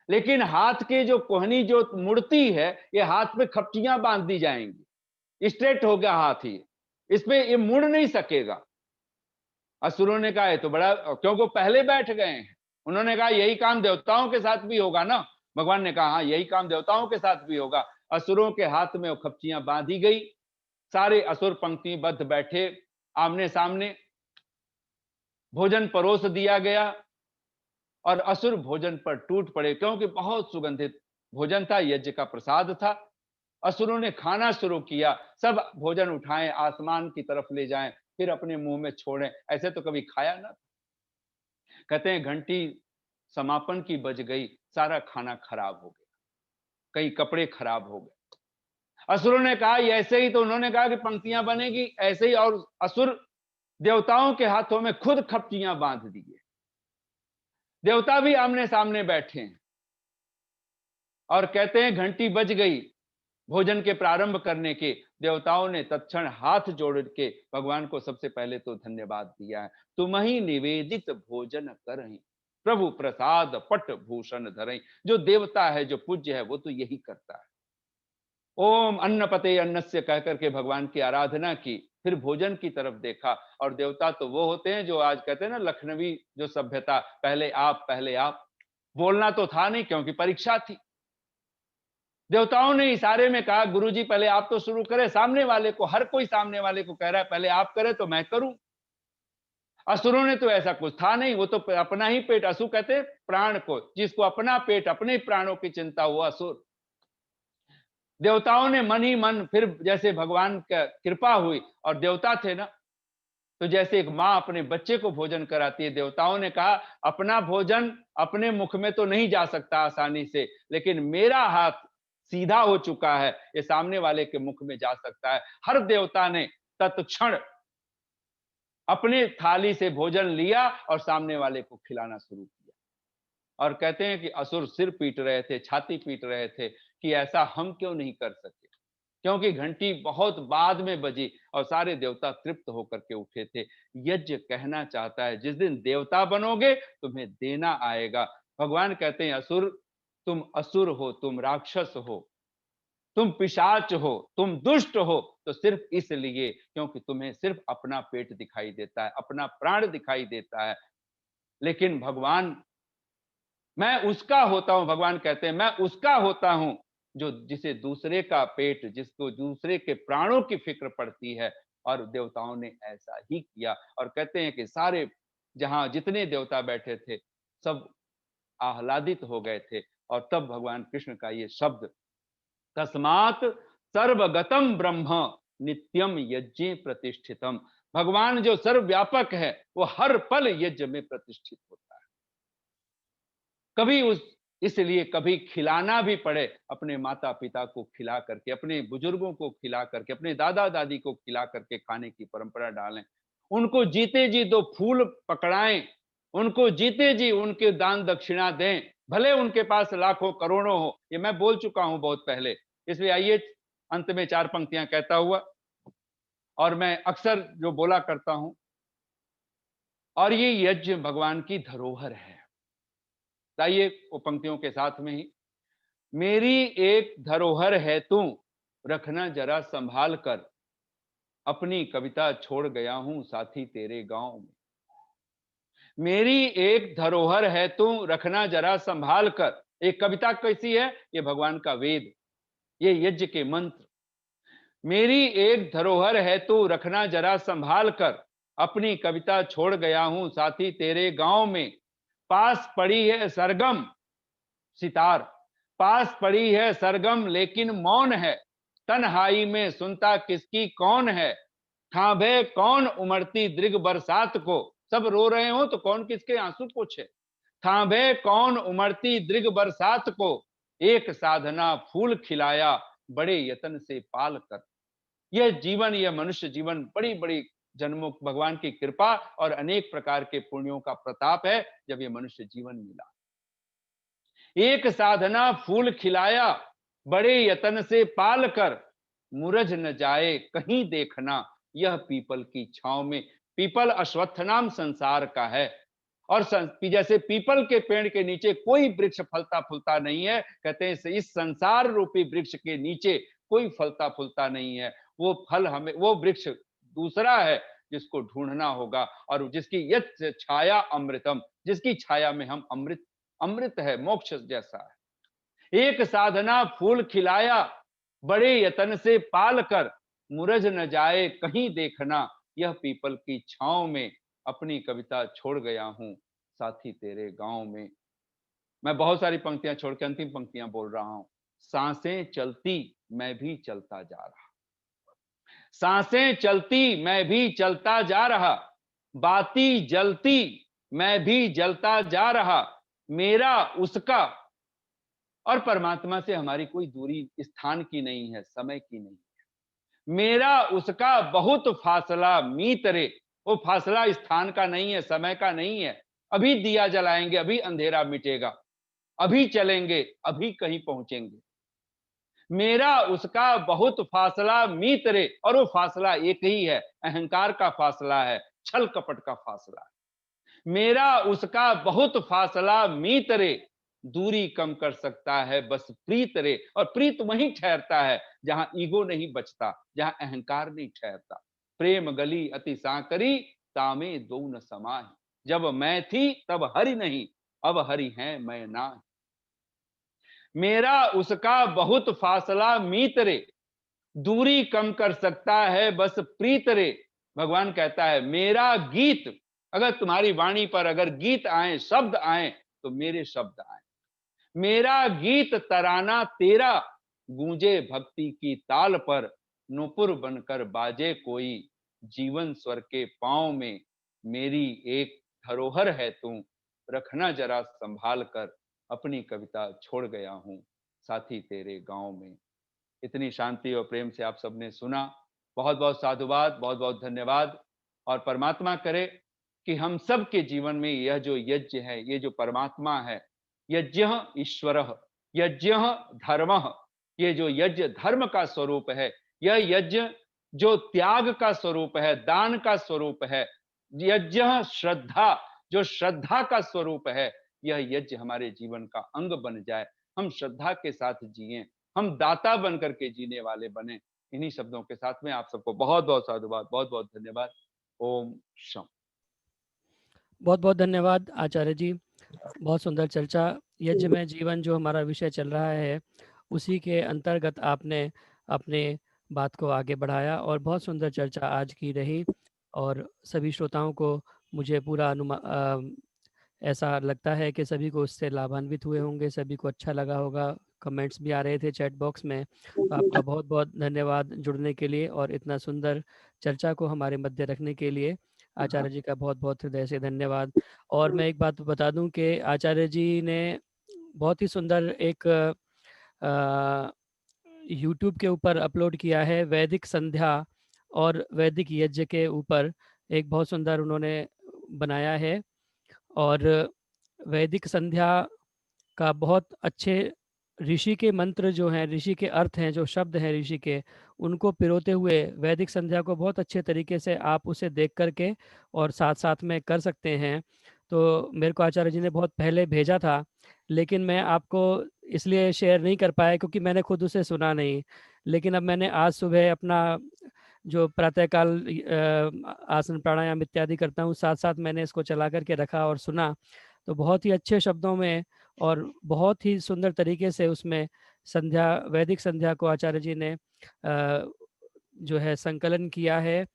लेकिन हाथ की जो कोहनी जो मुड़ती है, ये हाथ पे खपटियां बांध दी जाएंगी, स्ट्रेट हो गया हाथ, ही इस पे ये मुड़ नहीं सकेगा। असुरों ने कहा है तो बड़ा, क्योंकि पहले बैठ गए हैं। उन्होंने कहा यही काम देवताओं के साथ भी होगा ना। भगवान ने कहा हाँ, यही काम देवताओं के साथ भी होगा। असुरों के हाथ में वो खपचियां बांधी गई, सारे असुर पंक्तिबद्ध बैठे आमने सामने, भोजन परोस दिया गया और असुर भोजन पर टूट पड़े, क्योंकि बहुत सुगंधित भोजन था, यज्ञ का प्रसाद था। असुरों ने खाना शुरू किया, सब भोजन उठाएं, आसमान की तरफ ले जाएं, फिर अपने मुंह में छोड़ें, ऐसे तो कभी खाया ना। कहते हैं घंटी समापन की बज गई, सारा खाना खराब हो गया, कई कपड़े खराब हो गए। असुरों ने कहा ऐसे ही, तो उन्होंने कहा कि पंक्तियां बनेगी ऐसे ही, और असुर देवताओं के हाथों में खुद खपटियां बांध दिए। देवता भी आमने सामने बैठे हैं और कहते हैं घंटी बज गई भोजन के प्रारंभ करने के। देवताओं ने तत्क्षण हाथ जोड़ के भगवान को सबसे पहले तो धन्यवाद दिया है। तुम ही निवेदित भोजन करहीं, प्रभु प्रसाद पट भूषण धरहीं। जो देवता है, जो पूज्य है, वो तो यही करता है। ओम अन्नपते अन्नस्य कह करके भगवान की आराधना की, फिर भोजन की तरफ देखा। और देवता तो वो होते हैं जो आज कहते हैं ना लखनवी जो सभ्यता, पहले आप। बोलना तो था नहीं क्योंकि परीक्षा थी। देवताओं ने इशारे में कहा गुरुजी पहले आप तो शुरू करें, सामने वाले को, हर कोई सामने वाले को कह रहा है पहले आप करें तो मैं करूं। असुरों ने तो ऐसा कुछ था नहीं, वो तो अपना ही पेट, असुर कहते हैं प्राण को, जिसको अपना पेट, अपने प्राणों की चिंता, वो असुर। देवताओं ने मन ही मन, फिर जैसे भगवान का कृपा हुई, और देवता थे ना, तो जैसे एक माँ अपने बच्चे को भोजन कराती है, देवताओं ने कहा अपना भोजन अपने मुख में तो नहीं जा सकता आसानी से, लेकिन मेरा हाथ सीधा हो चुका है, ये सामने वाले के मुख में जा सकता है। हर देवता ने तत्क्षण अपने थाली से भोजन लिया और सामने वाले को खिलाना शुरू किया। और कहते हैं कि असुर सिर पीट रहे थे, छाती पीट रहे थे कि ऐसा हम क्यों नहीं कर सके, क्योंकि घंटी बहुत बाद में बजी और सारे देवता तृप्त होकर के उठे थे। यज्ञ कहना चाहता है जिस दिन देवता बनोगे तुम्हें देना आएगा। भगवान कहते हैं असुर, तुम असुर हो, तुम राक्षस हो, तुम पिशाच हो, तुम दुष्ट हो, तो सिर्फ इसलिए क्योंकि तुम्हें सिर्फ अपना पेट दिखाई देता है, अपना प्राण दिखाई देता है। लेकिन भगवान, मैं उसका होता हूं, भगवान कहते हैं मैं उसका होता हूं जो जिसे दूसरे का पेट, जिसको दूसरे के प्राणों की फिक्र पड़ती है। और देवताओं ने ऐसा ही किया। और कहते हैं कि सारे जहां जितने देवता बैठे थे सब आह्लादित हो गए थे। और तब भगवान कृष्ण का ये शब्द, तस्मात् सर्वगतम ब्रह्म नित्यम यज्ञ प्रतिष्ठितम। भगवान जो सर्वव्यापक है वो हर पल यज्ञ में प्रतिष्ठित होता है। कभी इसलिए कभी खिलाना भी पड़े, अपने माता पिता को खिला करके, अपने बुजुर्गों को खिला करके, अपने दादा दादी को खिला करके खाने की परंपरा डालें। उनको जीते जी दो फूल पकड़ाएं, उनको जीते जी उनके दान दक्षिणा दें, भले उनके पास लाखों करोड़ों हो। ये मैं बोल चुका हूं बहुत पहले, इसलिए आइए अंत में 4 पंक्तियां कहता हुआ, और मैं अक्सर जो बोला करता हूं, और ये यज्ञ भगवान की धरोहर है। आइए वो पंक्तियों के साथ में ही, मेरी एक धरोहर है तू, रखना जरा संभाल कर, अपनी कविता छोड़ गया हूं साथी तेरे गांव में। मेरी एक धरोहर है तू, रखना जरा संभाल कर। एक कविता कैसी है? ये भगवान का वेद, ये यज्ञ के मंत्र। मेरी एक धरोहर है तू, रखना जरा संभाल कर, अपनी कविता छोड़ गया हूं साथी तेरे गांव में। पास पड़ी है सरगम सितार, पास पड़ी है सरगम लेकिन मौन है, तन्हाई में सुनता किसकी कौन है। थांभे कौन उमड़ती दृग बरसात को, सब रो रहे हो तो कौन किसके आंसू पोछे। थांभे कौन उमड़ती दृग बरसात को, एक साधना फूल खिलाया बड़े यत्न से पाल कर। यह जीवन, यह मनुष्य जीवन बड़ी बड़ी जन्मों भगवान की कृपा और अनेक प्रकार के पुण्यों का प्रताप है जब यह मनुष्य जीवन मिला। एक साधना फूल खिलाया बड़े यत्न से पाल कर, मुरझ न जाए कहीं देखना यह पीपल की छांव में। पीपल अश्वत्थ नाम संसार का है, और जैसे पीपल के पेड़ के नीचे कोई वृक्ष फलता फूलता नहीं है, कहते हैं इस संसार रूपी वृक्ष के नीचे कोई फलता फूलता नहीं है। वो फल हमें, वो वृक्ष दूसरा है जिसको ढूंढना होगा, और जिसकी यत छाया अमृतम, जिसकी छाया में हम अमृत, अमृत है, मोक्ष जैसा है। एक साधना फूल खिलाया बड़े यत्न से पाल कर, मुरझ न जाए कहीं देखना यह पीपल की छांव में। अपनी कविता छोड़ गया हूं साथी तेरे गांव में। मैं बहुत सारी पंक्तियां छोड़ के अंतिम पंक्तियां बोल रहा हूं। सांसें चलती मैं भी चलता जा रहा, सांसें चलती मैं भी चलता जा रहा, बाती जलती मैं भी जलता जा रहा। मेरा उसका और परमात्मा से हमारी कोई दूरी स्थान की नहीं है, समय की नहीं। मेरा उसका बहुत फासला मीत रे, वो फासला स्थान का नहीं है, समय का नहीं है। अभी दिया जलाएंगे, अभी अंधेरा मिटेगा, अभी चलेंगे, अभी कहीं पहुंचेंगे। मेरा उसका बहुत फासला मीत रे, और वो फासला एक ही है, अहंकार का फासला है, छल कपट का फासला है। मेरा उसका बहुत फासला मीत रे, दूरी कम कर सकता है बस प्रीत रे। और प्रीत वहीं ठहरता है जहां ईगो नहीं बचता, जहां अहंकार नहीं ठहरता। प्रेम गली अति सांकरी, तामे दो न समाहि। जब मैं थी तब हरि नहीं, अब हरि है मैं ना। मेरा उसका बहुत फासला मीत रे, दूरी कम कर सकता है बस प्रीत रे। भगवान कहता है मेरा गीत, अगर तुम्हारी वाणी पर अगर गीत आए, शब्द आए, तो मेरे शब्द आए। मेरा गीत तराना तेरा, गूंजे भक्ति की ताल पर। नुपुर बनकर बाजे कोई, जीवन स्वर के पांव में। मेरी एक धरोहर है तू, रखना जरा संभाल कर। अपनी कविता छोड़ गया हूं साथी तेरे गांव में। इतनी शांति और प्रेम से आप सबने सुना, बहुत बहुत साधुवाद, बहुत बहुत धन्यवाद। और परमात्मा करे कि हम सब के जीवन में यह जो यज्ञ है, ये जो परमात्मा है, यज्ञ ईश्वर, यज्ञ धर्म, ये जो यज्ञ धर्म का स्वरूप है, यह यज्ञ जो त्याग का स्वरूप है, दान का स्वरूप है, यज्ञ श्रद्धा, जो श्रद्धा का स्वरूप है, यह यज्ञ हमारे जीवन का अंग बन जाए। हम श्रद्धा के साथ जिए, हम दाता बनकर के जीने वाले बने। इन्हीं शब्दों के साथ में आप सबको बहुत बहुत साधुवाद, बहुत बहुत धन्यवाद। ओम शम।
बहुत बहुत धन्यवाद आचार्य जी, बहुत सुंदर चर्चा। यज्ञ में जीवन जो हमारा विषय चल रहा है, उसी के अंतर्गत आपने अपने बात को आगे बढ़ाया और बहुत सुंदर चर्चा आज की रही। और सभी श्रोताओं को मुझे पूरा ऐसा लगता है कि सभी को उससे लाभान्वित हुए होंगे, सभी को अच्छा लगा होगा। कमेंट्स भी आ रहे थे चैट बॉक्स में, तो आपका बहुत बहुत धन्यवाद जुड़ने के लिए और इतना सुंदर चर्चा को हमारे मध्य रखने के लिए। आचार्य जी का बहुत बहुत हृदय से धन्यवाद। और मैं एक बात बता दूं कि आचार्य जी ने बहुत ही सुंदर एक यूट्यूब के ऊपर अपलोड किया है, वैदिक संध्या और वैदिक यज्ञ के ऊपर एक बहुत सुंदर उन्होंने बनाया है। और वैदिक संध्या का बहुत अच्छे ऋषि के मंत्र जो हैं, ऋषि के अर्थ हैं, जो शब्द हैं ऋषि के, उनको पिरोते हुए वैदिक संध्या को बहुत अच्छे तरीके से आप उसे देख करके और साथ साथ में कर सकते हैं। तो मेरे को आचार्य जी ने बहुत पहले भेजा था, लेकिन मैं आपको इसलिए शेयर नहीं कर पाया क्योंकि मैंने खुद उसे सुना नहीं। लेकिन अब मैंने आज सुबह अपना जो प्रातःकाल आसन प्राणायाम इत्यादि करता हूँ, साथ साथ मैंने इसको चला करके रखा और सुना। तो बहुत ही अच्छे शब्दों में और बहुत ही सुंदर तरीके से उसमें संध्या, वैदिक संध्या को आचार्य जी ने जो है संकलन किया है।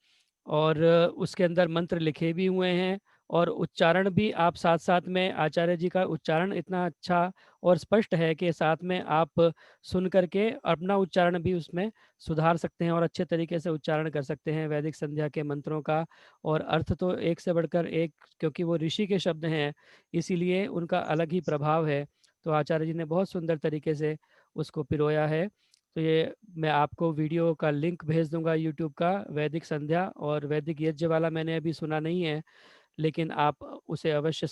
और उसके अंदर मंत्र लिखे भी हुए हैं और उच्चारण भी आप साथ-साथ में आचार्य जी का उच्चारण इतना अच्छा और स्पष्ट है कि साथ में आप सुन कर के अपना उच्चारण भी उसमें सुधार सकते हैं और अच्छे तरीके से उच्चारण कर सकते हैं वैदिक संध्या के मंत्रों का। और अर्थ तो एक से बढ़कर एक, क्योंकि वो ऋषि के शब्द हैं, इसीलिए उनका अलग ही प्रभाव है। तो आचार्य जी ने बहुत सुंदर तरीके से उसको पिरोया है। तो ये मैं आपको वीडियो का लिंक भेज दूँगा यूट्यूब का, वैदिक संध्या और वैदिक यज्ञ वाला मैंने अभी सुना नहीं है, लेकिन आप उसे अवश्य